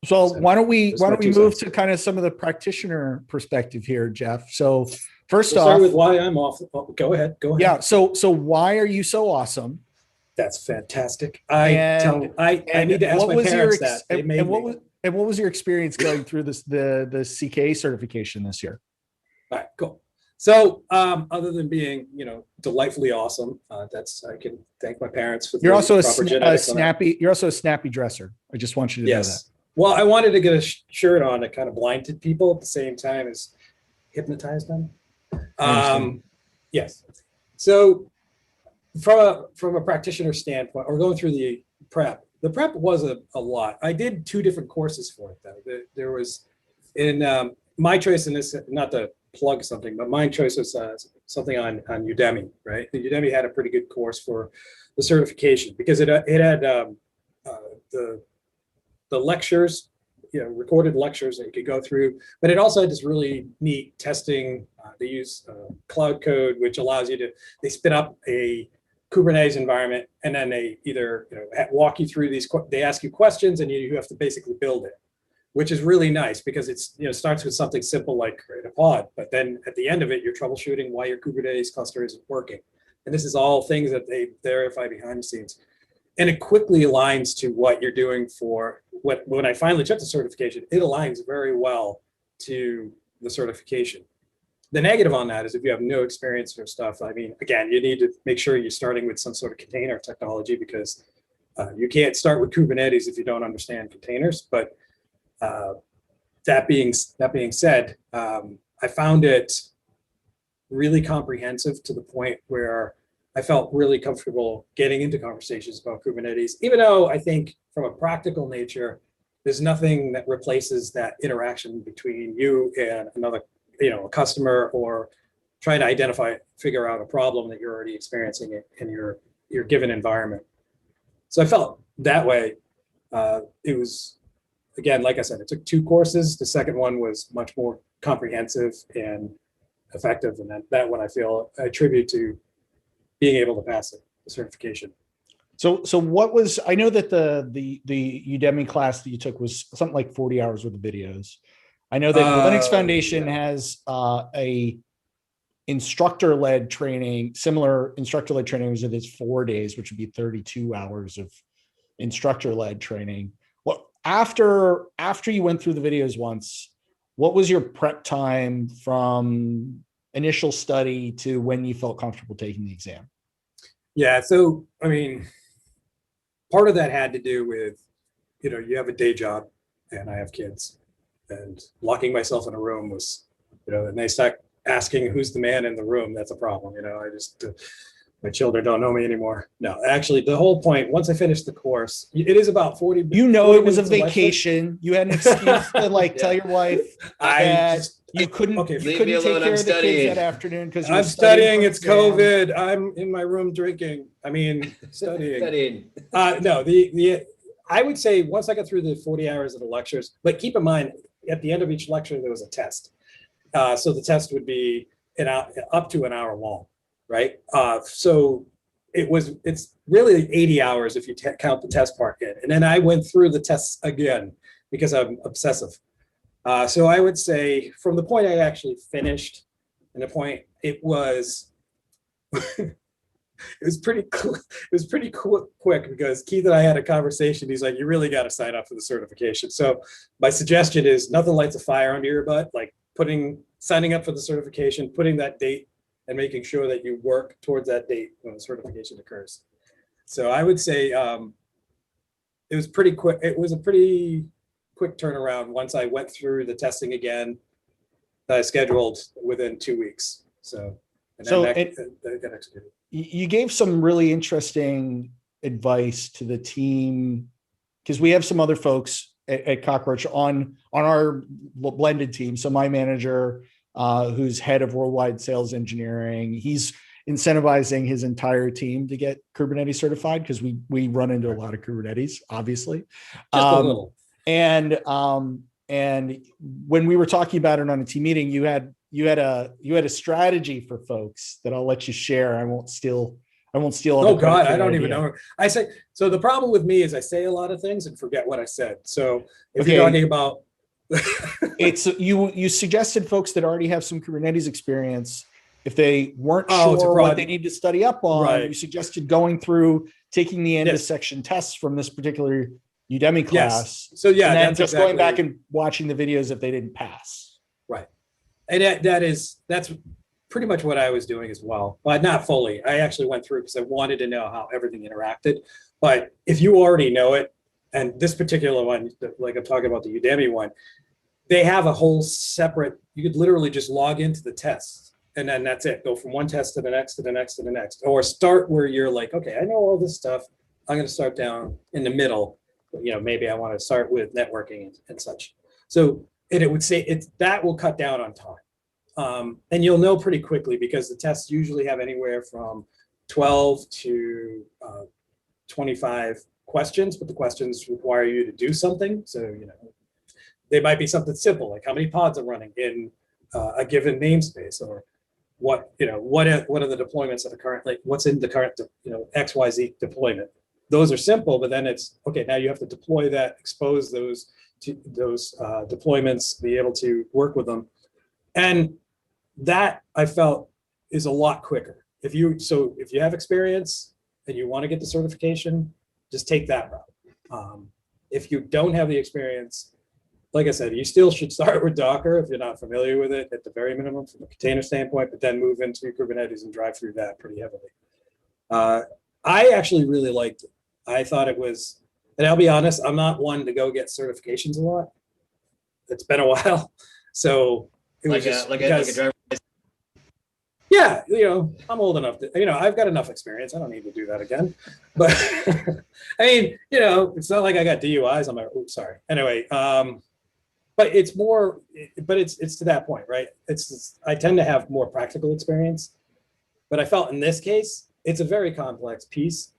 So why don't we move to kind of some of the practitioner perspective here, Jeff? So first off, start with why I'm off. Oh, go ahead. Yeah. So why are you so awesome? That's fantastic. I need to ask my parents that. And what was your experience going through the CKA certification this year? All right, cool. So other than being, delightfully awesome, I can thank my parents for. You're also a snappy dresser. I just want you to know that. Well, I wanted to get a shirt on that kind of blinded people at the same time as hypnotized them. Yes. So from a practitioner standpoint, or going through the prep was a lot. I did 2 different courses for it though. There was in my choice in this, not to plug something, but my choice was something on Udemy, right? And Udemy had a pretty good course for the certification because it had the lectures, recorded lectures that you could go through, but it also had this really neat testing. They use cloud code, which allows you they spin up a Kubernetes environment, and then they either walk you through they ask you questions, and you have to basically build it, which is really nice because it's starts with something simple like create a pod, but then at the end of it, you're troubleshooting why your Kubernetes cluster isn't working, and this is all things that they verify behind the scenes, and it quickly aligns to what you're doing for when I finally took the certification. It aligns very well to the certification. The negative on that is if you have no experience or stuff, again, you need to make sure you're starting with some sort of container technology because you can't start with Kubernetes if you don't understand containers. But that being said, I found it really comprehensive to the point where I felt really comfortable getting into conversations about Kubernetes, even though I think from a practical nature, there's nothing that replaces that interaction between you and another, a customer, or trying to figure out a problem that you're already experiencing in your given environment. So I felt that way. It was, again, like I said, it took 2 courses. The second one was much more comprehensive and effective, and that one I attribute to being able to pass it, the certification. So what was, I know that the Udemy class that you took was something like 40 hours worth of videos. I know that Linux Foundation has a instructor-led training, similar instructor-led training was it's 4 days, which would be 32 hours of instructor-led training. Well, after you went through the videos once, what was your prep time from initial study to when you felt comfortable taking the exam? Yeah, so I mean, part of that had to do with, you have a day job and I have kids, and locking myself in a room was, and they start asking who's the man in the room. That's a problem. I just, my children don't know me anymore. No, actually, the whole point, once I finished the course, it is about 40. It was a vacation. You had an excuse to tell your wife that you couldn't, okay, you couldn't take care of the kids that afternoon because I'm studying. It's COVID. I'm in my room drinking. I mean, studying. No, I would say once I got through the 40 hours of the lectures, but keep in mind, at the end of each lecture, there was a test. So the test would be up to an hour long, right? So it's really 80 hours if you count the test part in. And then I went through the tests again because I'm obsessive. So I would say from the point I actually finished and the point it was, it was pretty quick because Keith and I had a conversation. He's like, you really got to sign up for the certification. So my suggestion is nothing lights a fire under your butt, like signing up for the certification, putting that date and making sure that you work towards that date when the certification occurs. So I would say it was pretty quick. It was a pretty quick turnaround once I went through the testing again that I scheduled within 2 weeks. So that got executed. You gave some really interesting advice to the team, because we have some other folks at Cockroach on our blended team. So my manager, who's head of worldwide sales engineering, he's incentivizing his entire team to get Kubernetes certified because we run into a lot of Kubernetes, obviously. Just a little. And when we were talking about it on a team meeting, you had a strategy for folks that I'll let you share. I won't steal. Oh God, I don't even know. I say, so the problem with me is I say a lot of things and forget what I said. So if you're talking about it's you suggested folks that already have some Kubernetes experience, if they weren't sure what they need to study up on, right, you suggested going through taking the end of section tests from this particular Udemy class. So yeah, and then just going back and watching the videos if they didn't pass. Right. And that's pretty much what I was doing as well, but not fully. I actually went through because I wanted to know how everything interacted. But if you already know it, and this particular one, like I'm talking about the Udemy one, they have a whole separate, you could literally just log into the tests and then that's it. Go from one test to the next, to the next, to the next, or start where you're like, okay, I know all this stuff. I'm going to start down in the middle. Maybe I want to start with networking and such. So it would say that will cut down on time. And you'll know pretty quickly because the tests usually have anywhere from 12 to 25 questions, but the questions require you to do something. So, they might be something simple, like how many pods are running in a given namespace, or what are the deployments that are currently, what's in the current, XYZ deployment. Those are simple, but then it's, okay, now you have to deploy that, expose those deployments, be able to work with them. And that I felt is a lot quicker. If you have experience and you want to get the certification, just take that route. If you don't have the experience, like I said, you still should start with Docker if you're not familiar with it at the very minimum from a container standpoint, but then move into Kubernetes and drive through that pretty heavily. I actually really liked it. I thought it was, and I'll be honest, I'm not one to go get certifications a lot. It's been a while. So it was just like a driver. Yeah, I'm old enough to, I've got enough experience. I don't need to do that again. But I mean, it's not like I got DUIs on my, oops, sorry. Anyway, but it's more, but it's to that point, right? I tend to have more practical experience, but I felt in this case, it's a very complex piece.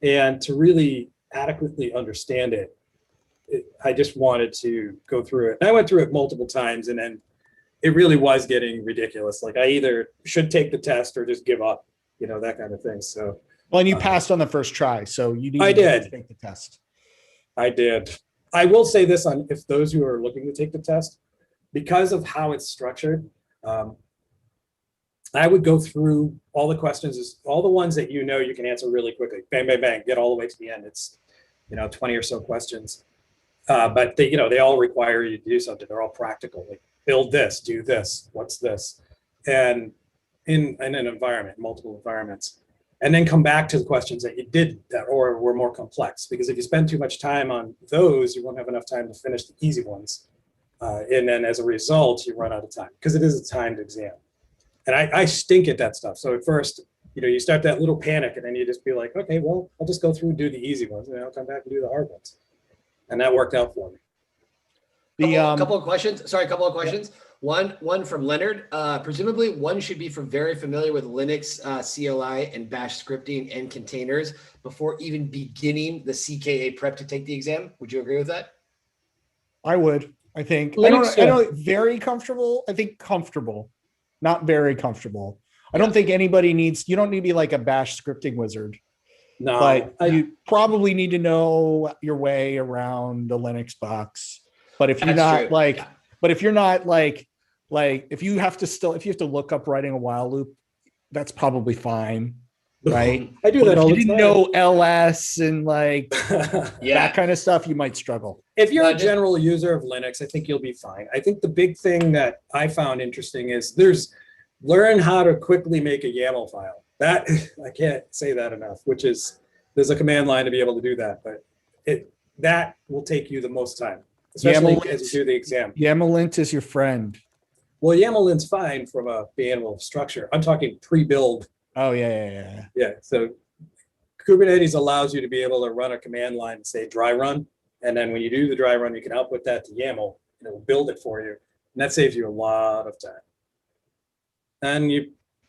And to really adequately understand it, I just wanted to go through it. And I went through it multiple times, and then it really was getting ridiculous. Like I either should take the test or just give up, that kind of thing. So, well, and you passed on the first try, so you need to take the test. I did. I will say this on if those who are looking to take the test, because of how it's structured, I would go through all the questions, all the ones that you know you can answer really quickly. Bang, bang, bang, get all the way to the end. It's 20 or so questions. But they all require you to do something. They're all practical, like build this, do this, what's this, and in an environment, multiple environments, and then come back to the questions that you did that or were more complex. Because if you spend too much time on those, you won't have enough time to finish the easy ones, and then as a result, you run out of time because it is a timed exam. And I stink at that stuff. So at first, you start that little panic, and then you just be like, okay, well, I'll just go through and do the easy ones, and then I'll come back and do the hard ones. And that worked out for me. Couple of questions. Sorry, a couple of questions. Yeah. One from Leonard. Presumably, one should be very familiar with Linux, CLI, and Bash scripting and containers before even beginning the CKA prep to take the exam. Would you agree with that? I would. I think. Linux, I don't very comfortable. I think comfortable, not very comfortable. I don't think anybody needs. You don't need to be like a Bash scripting wizard. No, but you probably need to know your way around the Linux box. But if you're not if you have to look up writing a while loop, that's probably fine, right? I do that all the time. If you didn't know LS and that kind of stuff, you might struggle. If you're a general user of Linux, I think you'll be fine. I think the big thing that I found interesting is learn how to quickly make a YAML file. That I can't say that enough, which is there's a command line to be able to do that, but that will take you the most time, especially as you do the exam. YAML-int is your friend. Well, YAML-int's fine from being able to structure. I'm talking pre-build. Oh, yeah. Yeah, so Kubernetes allows you to be able to run a command line and say dry run, and then when you do the dry run, you can output that to YAML, and it will build it for you, and that saves you a lot of time. And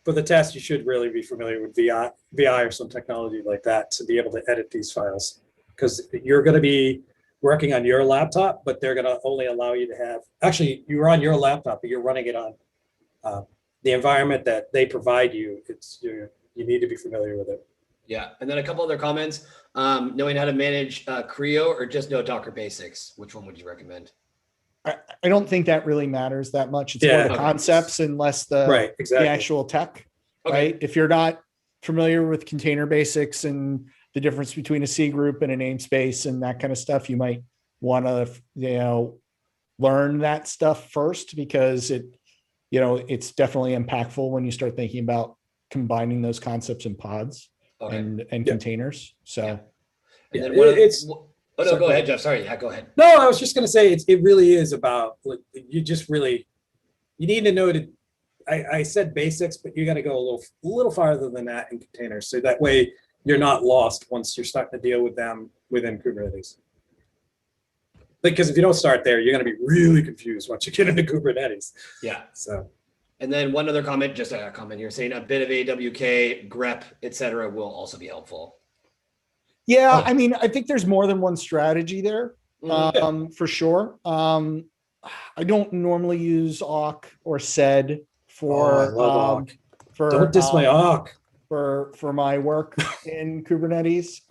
for the test, you should really be familiar with VI or some technology like that to be able to edit these files, because you're going to be working on your laptop, but they're going to only allow you to have, actually, you're on your laptop, but you're running it on the environment that they provide you. You need to be familiar with it. Yeah, and then a couple other comments. Knowing how to manage Creo or just know Docker basics. Which one would you recommend? I don't think that really matters that much. It's more the concepts and less the actual tech, right? If you're not familiar with container basics and the difference between a C group and a namespace and that kind of stuff, you might want to, learn that stuff first, because it's definitely impactful when you start thinking about combining those concepts in pods and containers. So and then go ahead, Jeff. Sorry. Yeah, go ahead. No, I was just going to say it really is about you need to know to. I said basics, but you got to go a little farther than that in containers, so that way you're not lost once you're starting to deal with them within Kubernetes. Because if you don't start there, you're going to be really confused once you get into Kubernetes. Yeah. So. And then one other comment, just a comment here saying a bit of AWK, grep, etc. will also be helpful. Yeah, I mean, I think there's more than one strategy there, for sure. I don't normally use awk or sed for don't diss my awk for my work in Kubernetes.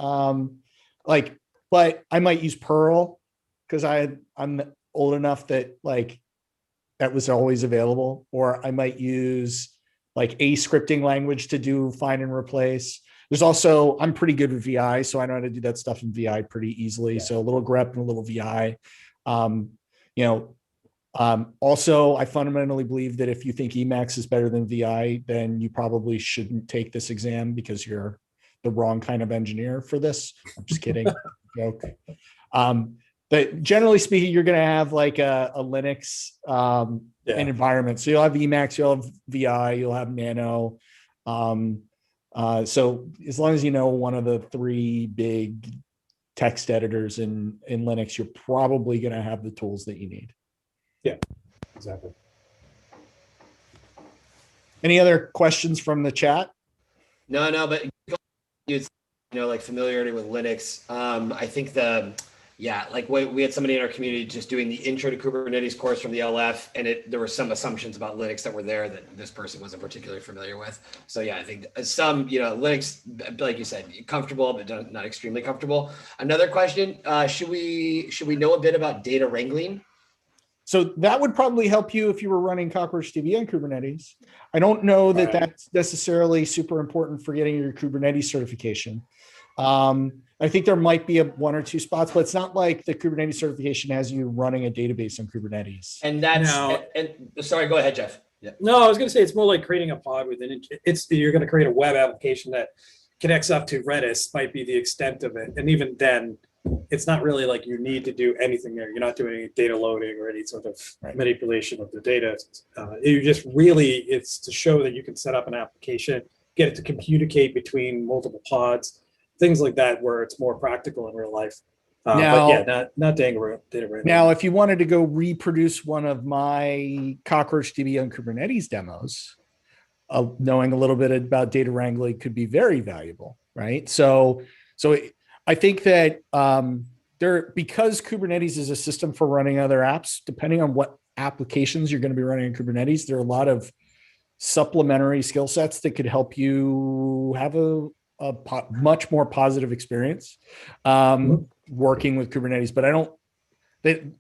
But I might use Perl because I'm old enough that that was always available, or I might use a scripting language to do find and replace. There's also, I'm pretty good with VI, so I know how to do that stuff in VI pretty easily. Yeah. So a little grep and a little VI. Also, I fundamentally believe that if you think Emacs is better than VI, then you probably shouldn't take this exam because you're the wrong kind of engineer for this. I'm just kidding. Joke. But generally speaking, you're going to have a Linux an environment. So you'll have Emacs, you'll have VI, you'll have Nano. So as long as you know one of the three big text editors in Linux, you're probably going to have the tools that you need. Yeah, exactly. Any other questions from the chat? No, but familiarity with Linux. I think we had somebody in our community just doing the intro to Kubernetes course from the LF, and there were some assumptions about Linux that were there that this person wasn't particularly familiar with. So yeah, I think some, Linux, like you said, comfortable, but not extremely comfortable. Another question, should we know a bit about data wrangling? So that would probably help you if you were running Cockroachdb on Kubernetes. I don't know that that's necessarily super important for getting your Kubernetes certification. I think there might be one or two spots, but it's not like the Kubernetes certification has you running a database on Kubernetes. And that's, sorry, go ahead, Jeff. Yeah. No, I was going to say it's more like creating a pod within it. You're going to create a web application that connects up to Redis, might be the extent of it. And even then, it's not really like you need to do anything there. You're not doing any data loading or any sort of manipulation of the data. You just really, it's to show that you can set up an application, get it to communicate between multiple pods, things like that, where it's more practical in real life. Now, but yeah, not data wrangling. Now, if you wanted to go reproduce one of my Cockroachdb on Kubernetes demos, knowing a little bit about data wrangling could be very valuable, right? So I think that because Kubernetes is a system for running other apps, depending on what applications you're going to be running in Kubernetes, there are a lot of supplementary skill sets that could help you have a much more positive experience working with Kubernetes. But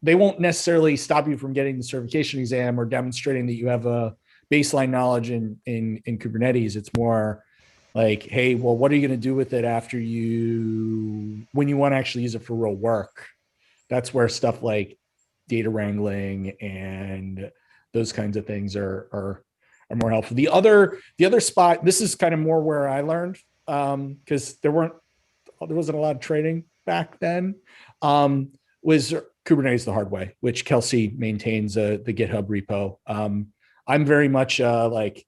they won't necessarily stop you from getting the certification exam or demonstrating that you have a baseline knowledge in Kubernetes. It's more like, hey, well, what are you going to do with it when you want to actually use it for real work? That's where stuff like data wrangling and those kinds of things are more helpful. The other spot, this is kind of more where I learned, because there wasn't a lot of training back then, was Kubernetes the hard way, which Kelsey maintains the GitHub repo. I'm very much like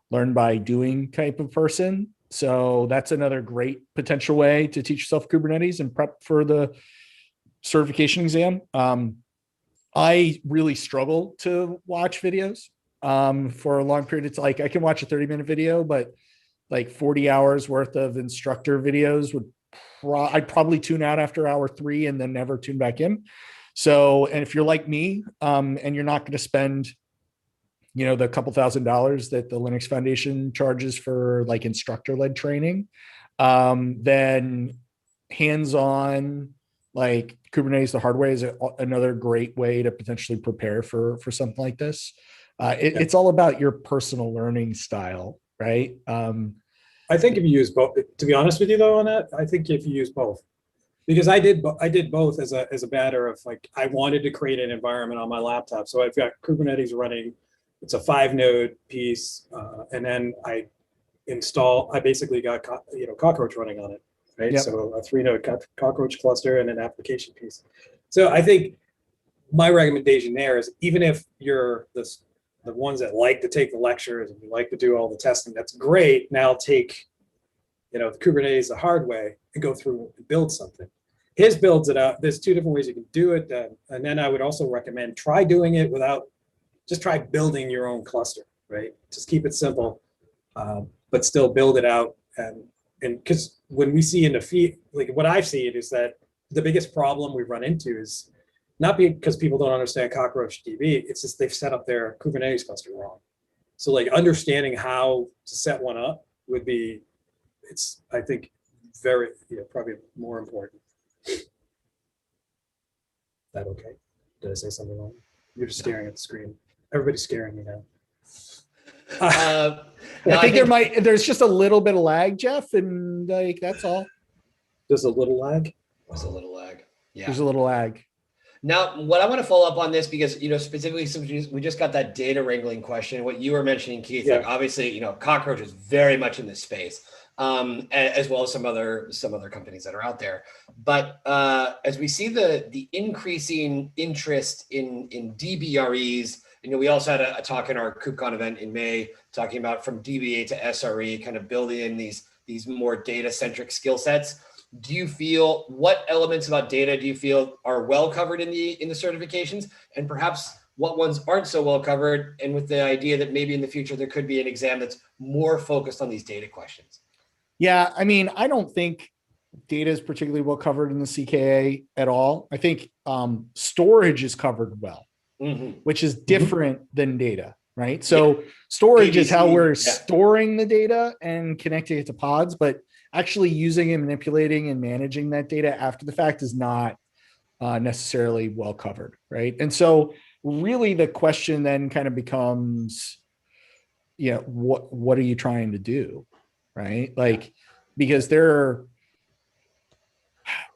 learn by doing type of person. So that's another great potential way to teach yourself Kubernetes and prep for the certification exam. I really struggle to watch videos for a long period. It's like I can watch a 30-minute video, but like 40 hours worth of instructor videos I'd probably tune out after hour 3 and then never tune back in. So, and if you're like me, and you're not going to spend, the couple $1,000s that the Linux Foundation charges for like instructor-led training, then hands-on, like Kubernetes the hard way is another great way to potentially prepare for something like this. It's all about your personal learning style, right? I think if you use both, to be honest with you though, on that, I think if you use both, because I did both as a matter of like, I wanted to create an environment on my laptop. So I've got Kubernetes running. It's a 5-node piece. And then I basically got, Cockroach running on it, right? Yep. So a 3-node Cockroach cluster and an application piece. So I think my recommendation there is, even if you're the ones that like to take the lectures and you like to do all the testing, that's great. Now take, the Kubernetes the hard way and go through and build something. His builds it out. There's 2 different ways you can do it. And then I would also recommend try doing it just try building your own cluster, right? Just keep it simple, but still build it out. And because when we see in the feed, like what I've seen is that the biggest problem we run into is not because people don't understand Cockroachdb, it's just they've set up their Kubernetes cluster wrong. So like understanding how to set one up would be, I think, very, probably more important. Is that okay? Did I say something wrong? You're just staring at the screen. Everybody's scaring me now. I think there's just a little bit of lag, Jeff, and like that's all. There's a little lag? There's a little lag. Yeah. There's a little lag. Now, what I want to follow up on this, because, specifically, since we just got that data wrangling question, what you were mentioning, Keith, like obviously, Cockroach is very much in this space, as well as some other companies that are out there. But as we see the increasing interest in DBREs, we also had a talk in our KubeCon event in May talking about from DBA to SRE, kind of building in these more data-centric skill sets. Do you feel, what elements about data do you feel are well covered in the certifications, and perhaps what ones aren't so well covered, and with the idea that maybe in the future there could be an exam that's more focused on these data questions? Yeah, I mean, I don't think data is particularly well covered in the CKA at all. I think storage is covered well, which is different than data, right? So storage is how we're storing the data and connecting it to pods, but actually using and manipulating and managing that data after the fact is not necessarily well covered, right? And so really the question then kind of becomes, what are you trying to do, right? Like, because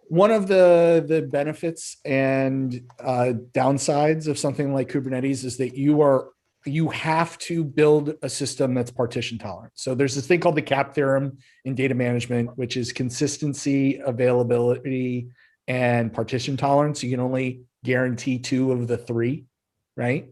one of the benefits and downsides of something like Kubernetes is that you have to build a system that's partition tolerant. So there's this thing called the CAP theorem in data management, which is consistency, availability, and partition tolerance. You can only guarantee 2 of the 3, right?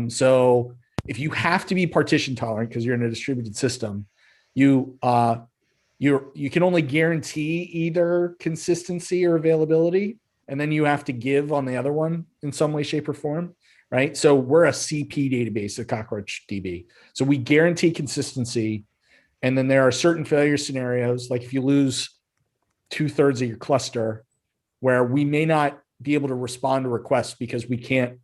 So if you have to be partition tolerant because you're in a distributed system, you can only guarantee either consistency or availability, and then you have to give on the other one in some way, shape, or form, right? So we're a CP database at Cockroachdb. So we guarantee consistency, and then there are certain failure scenarios, like if you lose 2/3 of your cluster, where we may not be able to respond to requests because we can't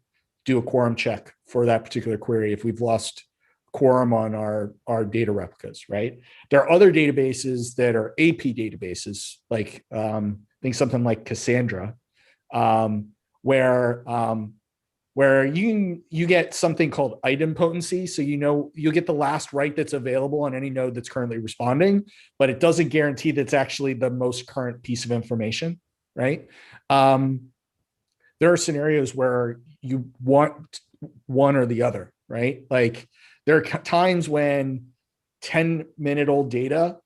do a quorum check for that particular query if we've lost quorum on our data replicas, right? There are other databases that are AP databases, like I think something like Cassandra, where you get something called item potency. So you'll get the last write that's available on any node that's currently responding, but it doesn't guarantee that's actually the most current piece of information, right? There are scenarios where you want one or the other, right? Like there are times when 10-minute-old data,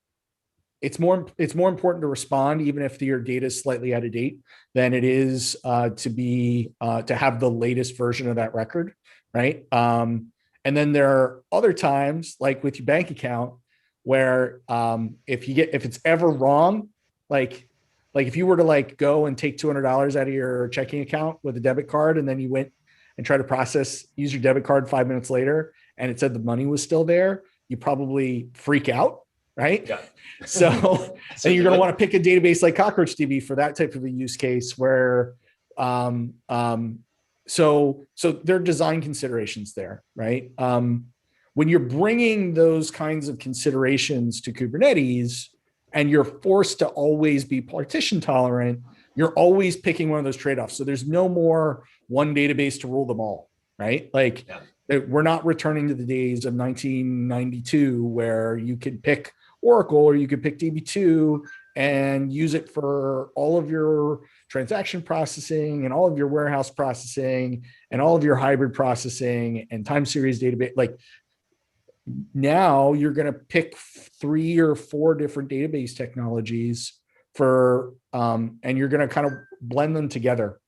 it's more important to respond even if your data is slightly out of date than it is to have the latest version of that record, right? And then there are other times, like with your bank account, where if it's ever wrong, like if you were to go and take $200 out of your checking account with a debit card, and then you went and tried to use your debit card 5 minutes later, and it said the money was still there, you probably freak out, right? Yeah. So and you're going to want to pick a database like Cockroachdb for that type of a use case where, so there are design considerations there, right? When you're bringing those kinds of considerations to Kubernetes and you're forced to always be partition tolerant, you're always picking one of those trade-offs. So there's no more one database to rule them all, right? We're not returning to the days of 1992 where you could pick Oracle or you could pick DB2 and use it for all of your transaction processing and all of your warehouse processing and all of your hybrid processing and time series database. Now you're going to pick 3 or 4 different database technologies and you're going to kind of blend them together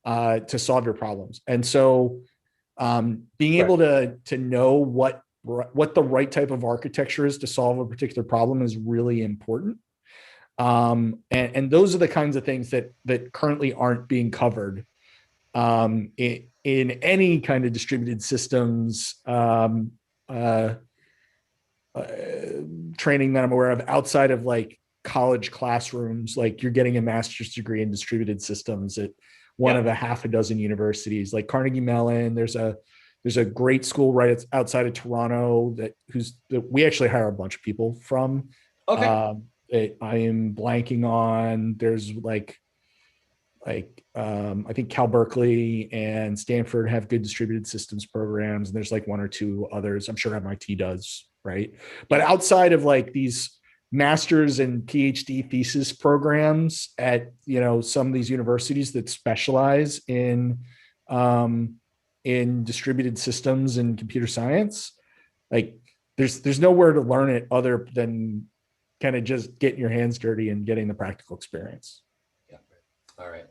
to solve your problems. And so being able to know what the right type of architecture is to solve a particular problem is really important. And those are the kinds of things that currently aren't being covered in any kind of distributed systems training that I'm aware of outside of college classrooms. You're getting a master's degree in distributed systems at one of a half a dozen universities, like Carnegie Mellon. There's a great school right outside of Toronto that we actually hire a bunch of people from. Okay. I am blanking on. There's I think Cal Berkeley and Stanford have good distributed systems programs, and there's 1 or 2 others. I'm sure MIT does, right? But outside of these master's and PhD thesis programs at some of these universities that specialize in distributed systems and computer science, there's nowhere to learn it other than kind of just getting your hands dirty and getting the practical experience. Yeah. All right.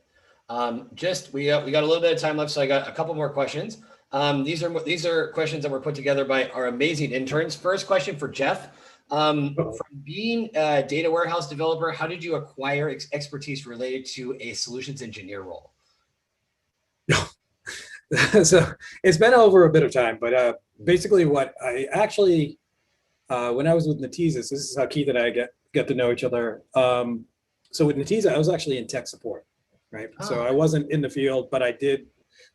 We got a little bit of time left, so I got a couple more questions. These are questions that were put together by our amazing interns. First question for Jeff. From being a data warehouse developer, how did you acquire expertise related to a solutions engineer role? So it's been over a bit of time, but basically what I actually, when I was with Netezza, this is how Keith and I get to know each other. So with Netezza, I was actually in tech support, right? Oh. So I wasn't in the field, but I did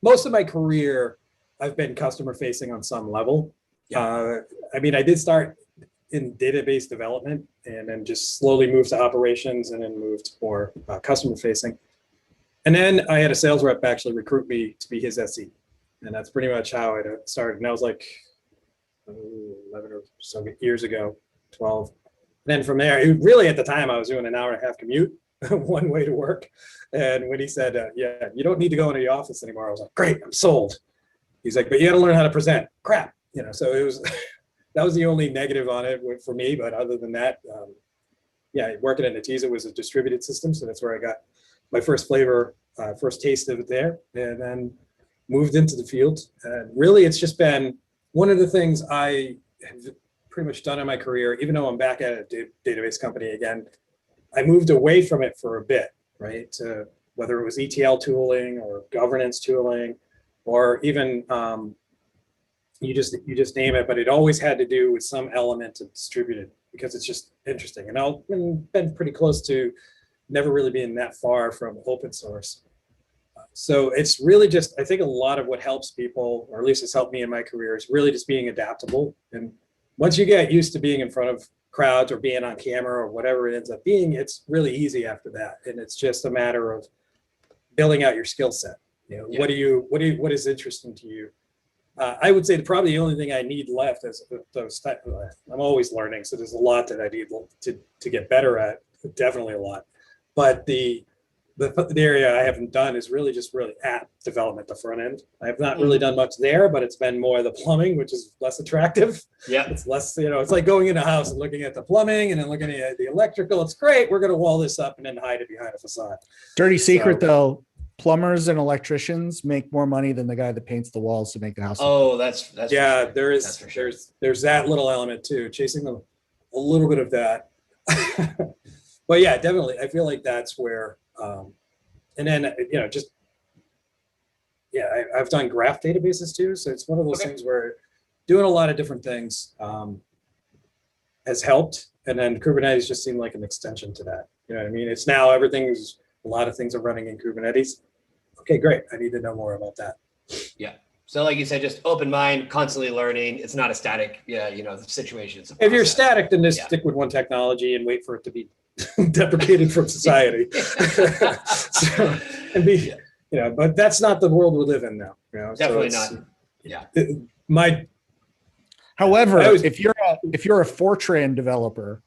most of my career, I've been customer facing on some level. Yeah. I did start in database development and then just slowly moved to operations and then moved more customer facing. And then I had a sales rep actually recruit me to be his SE. And that's pretty much how it started. And that was like 11 or so years ago, 12. Then from there, really at the time I was doing an hour and a half commute one way to work. And when he said, yeah, you don't need to go into the office anymore, I was like, great, I'm sold. He's like, but you got to learn how to present. Crap. So it was, that was the only negative on it for me. But other than that, yeah, working at Netezza was a distributed system. So that's where I got my first flavor, first taste of it there, and then moved into the field. And really, it's just been one of the things I have pretty much done in my career, even though I'm back at a database company again. I moved away from it for a bit, right? To whether it was ETL tooling or governance tooling, or even you just name it, but it always had to do with some element of distributed because it's just interesting. And I've been pretty close to never really being that far from open source. So it's really just, I think a lot of what helps people, or at least it's helped me in my career, is really just being adaptable. And once you get used to being in front of crowds or being on camera or whatever it ends up being, it's really easy after that. And it's just a matter of building out your skill set. Yeah. What is interesting to you? I would say probably the only thing I need left is those type of, I'm always learning. So there's a lot that I need to get better at, definitely a lot. But the area I haven't done is really app development, the front end. I have not really done much there, but it's been more the plumbing, which is less attractive. Yeah. It's less, it's like going in a house and looking at the plumbing and then looking at the electrical. It's great. We're going to wall this up and then hide it behind a facade. Dirty secret though, plumbers and electricians make more money than the guy that paints the walls to make the house. Oh, that's yeah, for sure. there's that little element too, chasing a little bit of that. But yeah, definitely. I feel like that's where, and then, I've done graph databases too. So it's one of those things where doing a lot of different things has helped. And then Kubernetes just seemed like an extension to that. You know what I mean? It's now a lot of things are running in Kubernetes. Okay, great. I need to know more about that. Yeah. So like you said, just open mind, constantly learning. It's not a static, situation. If you're static, then just stick with one technology and wait for it to be deprecated from society. But that's not the world we live in now. Definitely so not. Yeah. However, if you're a Fortran developer,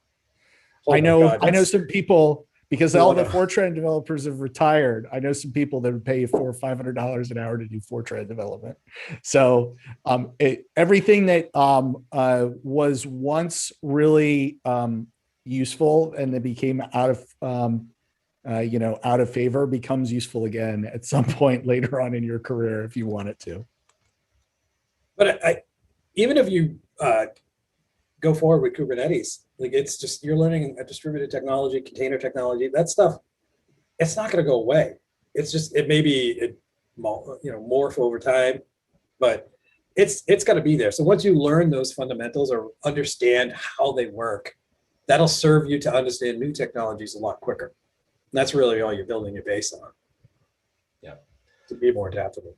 I know some people, because all the Fortran developers have retired. I know some people that would pay you $400 or $500 an hour to do Fortran development. So everything that was once really useful and it became out of favor becomes useful again at some point later on in your career if you want it to. But even if you go forward with Kubernetes, like it's just, you're learning a distributed technology, container technology, that stuff, it's not going to go away. It's just, it may be, morph over time, but it's going to be there. So once you learn those fundamentals or understand how they work, that'll serve you to understand new technologies a lot quicker. And that's really all you're building your base on. Yeah. To be more adaptable.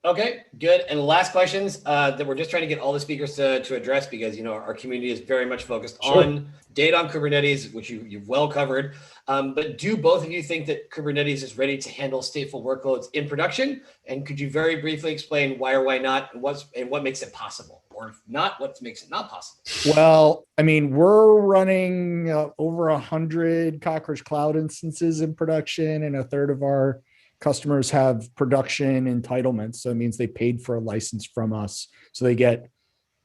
Okay, good. And the last questions that we're just trying to get all the speakers to address, because our community is very much focused on data on Kubernetes, which you've well covered. But do both of you think that Kubernetes is ready to handle stateful workloads in production? And could you very briefly explain why or why not, and what makes it possible, or if not, what makes it not possible? Well, I mean, we're running over 100 Cockroach cloud instances in production, and a third of our customers have production entitlements. So it means they paid for a license from us. So they get,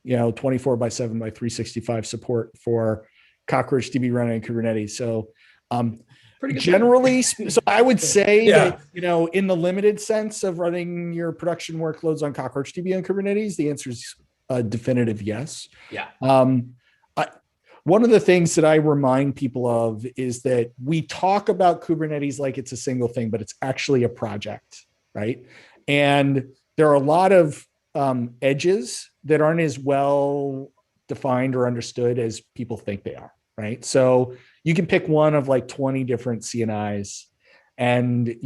24/7/365 support for Cockroachdb running in Kubernetes. So generally, so I would say that, in the limited sense of running your production workloads on Cockroachdb and Kubernetes, the answer is a definitive yes. Yeah. One of the things that I remind people of is that we talk about Kubernetes like it's a single thing, but it's actually a project, right? And there are a lot of edges that aren't as well defined or understood as people think they are, right? So you can pick one of like 20 different CNIs, and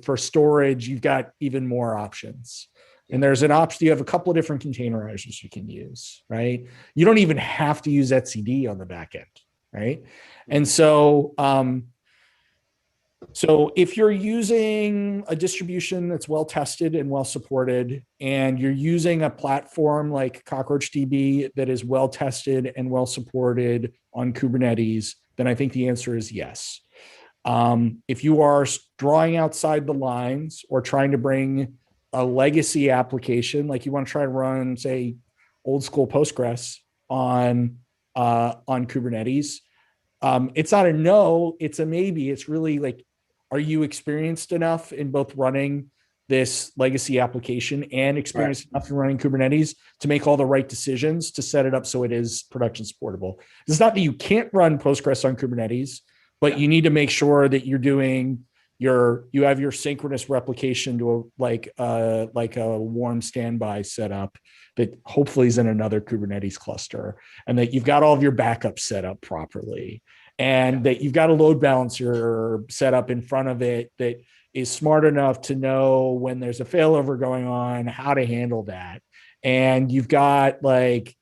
for storage, you've got even more options. And there's an option, you have a couple of different containerizers you can use, right? You don't even have to use etcd on the back end, right? And so So if you're using a distribution that's well tested and well supported, and you're using a platform like Cockroachdb that is well tested and well supported on Kubernetes, then I think the answer is yes. If you are drawing outside the lines or trying to bring a legacy application, like you want to try to run, say, old school Postgres on Kubernetes, it's not a no, it's a maybe. It's really like, are you experienced enough in both running this legacy application and experienced enough in running Kubernetes to make all the right decisions to set it up so it is production supportable? It's not that you can't run Postgres on Kubernetes, but you need to make sure that you're doing you have your synchronous replication to like a warm standby setup that hopefully is in another Kubernetes cluster, and that you've got all of your backups set up properly, and that you've got a load balancer set up in front of it that is smart enough to know when there's a failover going on, how to handle that. And you've got like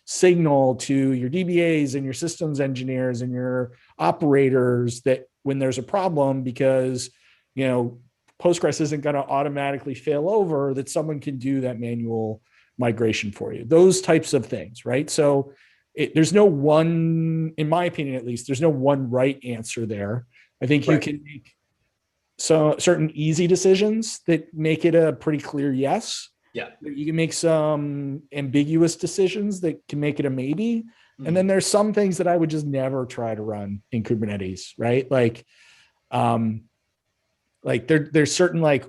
signal to your DBAs and your systems engineers and your operators that when there's a problem, because, you know, Postgres isn't going to automatically fail over, that someone can do that manual migration for you. Those types of things, right? So there's no one, in my opinion, at least, there's no one right answer there. I think you can make certain easy decisions that make it a pretty clear yes. Yeah. You can make some ambiguous decisions that can make it a maybe. And then there's some things that I would just never try to run in Kubernetes, right? Like there's certain like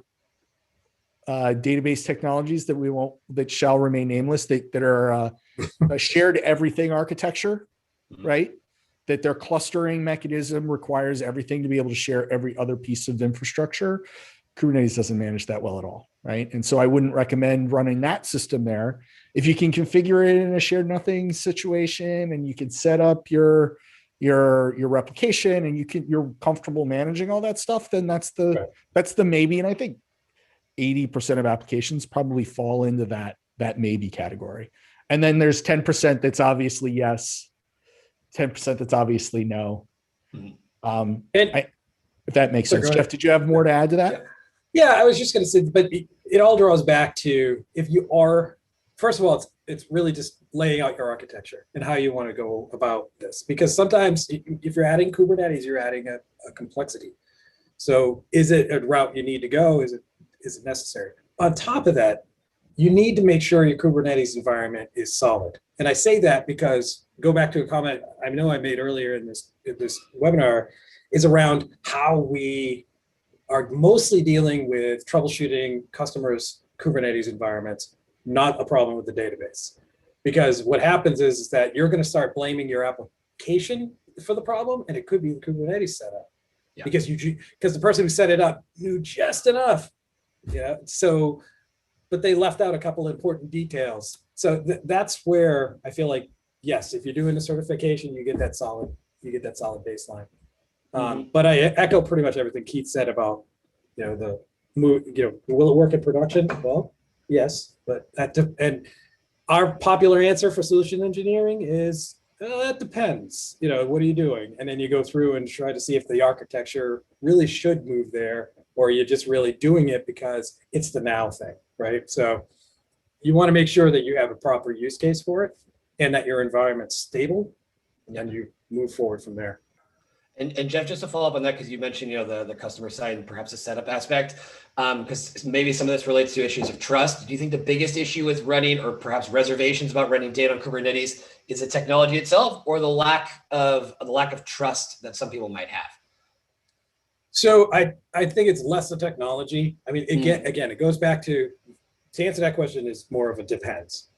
database technologies that shall remain nameless that are a shared everything architecture, right? That their clustering mechanism requires everything to be able to share every other piece of infrastructure. Kubernetes doesn't manage that well at all, right? And so I wouldn't recommend running that system there. If you can configure it in a shared nothing situation and you can set up your replication and you're comfortable managing all that stuff, then that's the maybe. And I think 80% of applications probably fall into that maybe category. And then there's 10% that's obviously yes, 10% that's obviously no. If that makes sense. Jeff, did you have more to add to that? Yeah, I was just going to say, but it all draws back to, if you are, first of all, it's really just laying out your architecture and how you want to go about this. Because sometimes if you're adding Kubernetes, you're adding a complexity. So is it a route you need to go? Is it necessary? On top of that, you need to make sure your Kubernetes environment is solid. And I say that because, go back to a comment I know I made earlier in this webinar, is around how we are mostly dealing with troubleshooting customers' Kubernetes environments, not a problem with the database. Because what happens is that you're going to start blaming your application for the problem, and it could be the Kubernetes setup. Yeah. Because the person who set it up knew just enough. Yeah. So, but they left out a couple of important details. So that's where I feel like, yes, if you're doing the certification, you get that solid baseline. But I echo pretty much everything Keith said about, will it work in production? Well, yes, but and our popular answer for solution engineering is, it depends. What are you doing? And then you go through and try to see if the architecture really should move there, or you're just really doing it because it's the now thing, right? So you want to make sure that you have a proper use case for it and that your environment's stable, and you move forward from there. And Jeff, just to follow up on that, because you mentioned, the customer side and perhaps the setup aspect, because maybe some of this relates to issues of trust. Do you think the biggest issue with running, or perhaps reservations about running data on Kubernetes, is the technology itself, or the lack of trust that some people might have? So I think it's less the technology. I mean, again, it goes back to answer that question is more of a depends.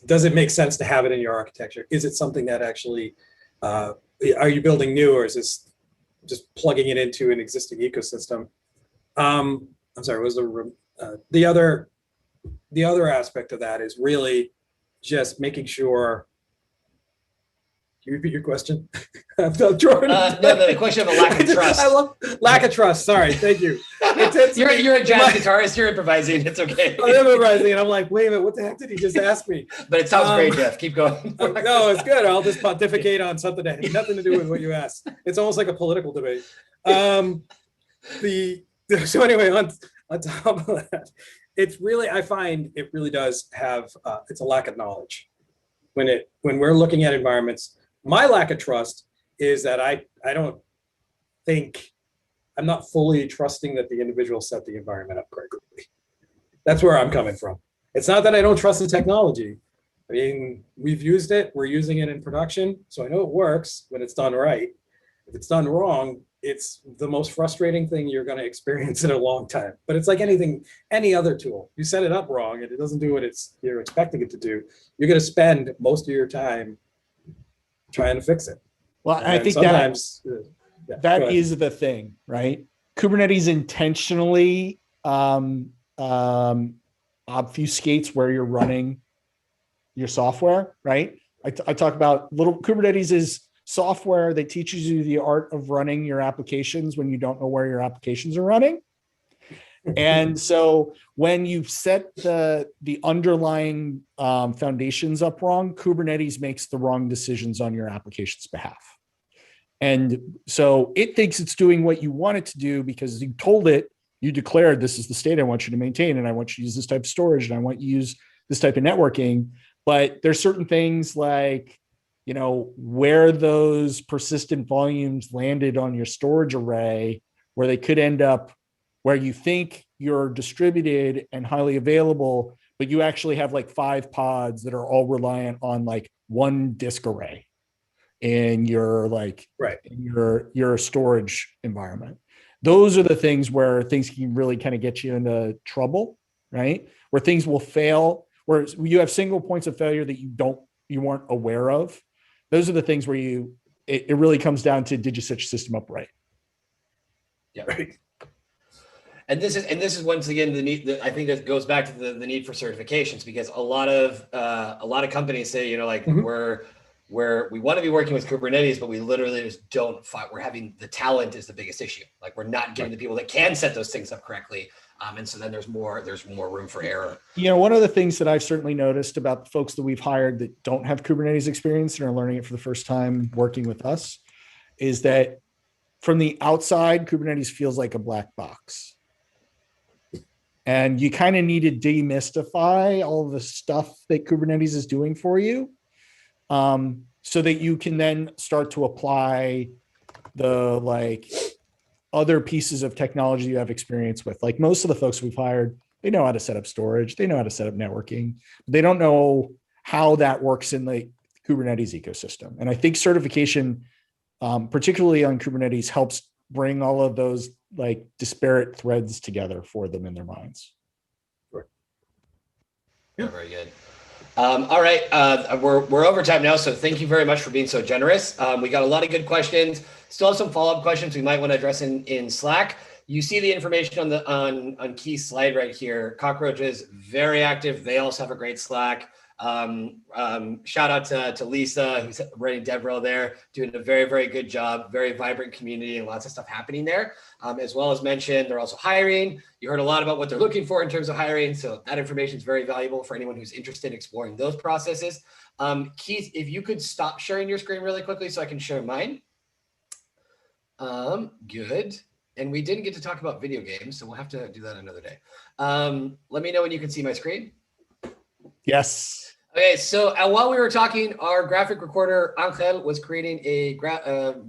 Does it make sense to have it in your architecture? Is it something that actually, are you building new, or is this just plugging it into an existing ecosystem? I'm sorry, was the other aspect of that is really just making sure you repeat your question? I'm drawing No, the question of a lack of trust. I love lack of trust. Sorry, thank you. You're a jazz guitarist. You're improvising. It's okay. I'm improvising, and I'm like, wait a minute, what the heck did he just ask me? But it sounds great, Jeff. Keep going. No, it's good. I'll just pontificate on something that has nothing to do with what you asked. It's almost like a political debate. So anyway, on top of that, it's really, I find it really does have it's a lack of knowledge when we're looking at environments. My lack of trust is that I don't think, I'm not fully trusting that the individual set the environment up correctly. That's where I'm coming from. It's not that I don't trust the technology. I mean, we've used it, we're using it in production, so I know it works when it's done right. If it's done wrong, it's the most frustrating thing you're going to experience in a long time. But it's like anything, any other tool. You set it up wrong and it doesn't do what you're expecting it to do. You're going to spend most of your time trying to fix it. Well, And I think sometimes that is the thing, right? Kubernetes intentionally obfuscates where you're running your software, right? I talk about Kubernetes is software that teaches you the art of running your applications when you don't know where your applications are running. And so when you've set the underlying foundations up wrong, Kubernetes makes the wrong decisions on your application's behalf. And so it thinks it's doing what you want it to do because you told it, you declared this is the state I want you to maintain, and I want you to use this type of storage, and I want you to use this type of networking. But there's certain things like, you know, where those persistent volumes landed on your storage array, where they could end up where you think you're distributed and highly available, but you actually have like 5 pods that are all reliant on like one disk array in your in your storage environment. Those are the things where things can really kind of get you into trouble, right? Where things will fail, where you have single points of failure that you weren't aware of. Those are the things where it really comes down to, did you set your system up right? Yeah. Right. And this is once again the need. I think that goes back to the need for certifications, because a lot of companies say, you know, like we want to be working with Kubernetes, but we literally just don't find, we're having the talent is the biggest issue. Like we're not getting the people that can set those things up correctly. And so then there's more room for error. You know, one of the things that I've certainly noticed about the folks that we've hired that don't have Kubernetes experience and are learning it for the first time working with us is that from the outside, Kubernetes feels like a black box. And you kind of need to demystify all the stuff that Kubernetes is doing for you, so that you can then start to apply the other pieces of technology you have experience with. Like most of the folks we've hired, they know how to set up storage, they know how to set up networking, but they don't know how that works in the Kubernetes ecosystem. And I think certification, particularly on Kubernetes, helps bring all of those like disparate threads together for them in their minds. Sure. Yeah, very good. All right, we're over time now, so thank you very much for being so generous. We got a lot of good questions. Still have some follow-up questions we might want to address in Slack. You see the information on Keith's slide right here. Cockroach is very active. They also have a great Slack. Shout out to Lisa, who's running DevRel there, doing a very, very good job. Very vibrant community and lots of stuff happening there. As well as mentioned, they're also hiring. You heard a lot about what they're looking for in terms of hiring. So that information is very valuable for anyone who's interested in exploring those processes. Keith, if you could stop sharing your screen really quickly so I can share mine. Good. And we didn't get to talk about video games, so we'll have to do that another day. Let me know when you can see my screen. Yes. Okay, so while we were talking, our graphic recorder, Angel, was creating a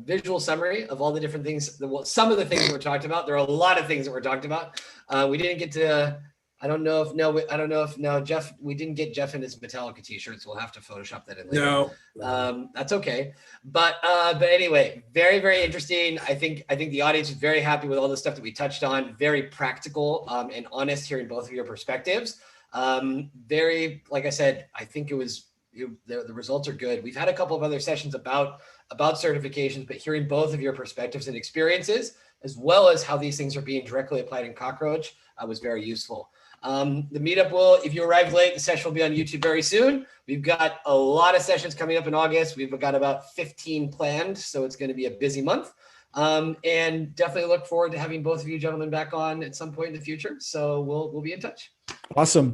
visual summary of all the different things, some of the things that were talked about. There are a lot of things that were talked about. We didn't get to, Jeff, we didn't get Jeff in his Metallica t-shirt, so we'll have to Photoshop that in later. No. That's okay. But anyway, very, very interesting. I think the audience is very happy with all the stuff that we touched on. Very practical and honest, hearing both of your perspectives. Very, like I said, I think the results are good. We've had a couple of other sessions about certifications, but hearing both of your perspectives and experiences, as well as how these things are being directly applied in Cockroach, was very useful. The meetup will, if you arrive late, the session will be on YouTube very soon. We've got a lot of sessions coming up in August. We've got about 15 planned, so it's going to be a busy month. And definitely look forward to having both of you gentlemen back on at some point in the future. So we'll be in touch. Awesome.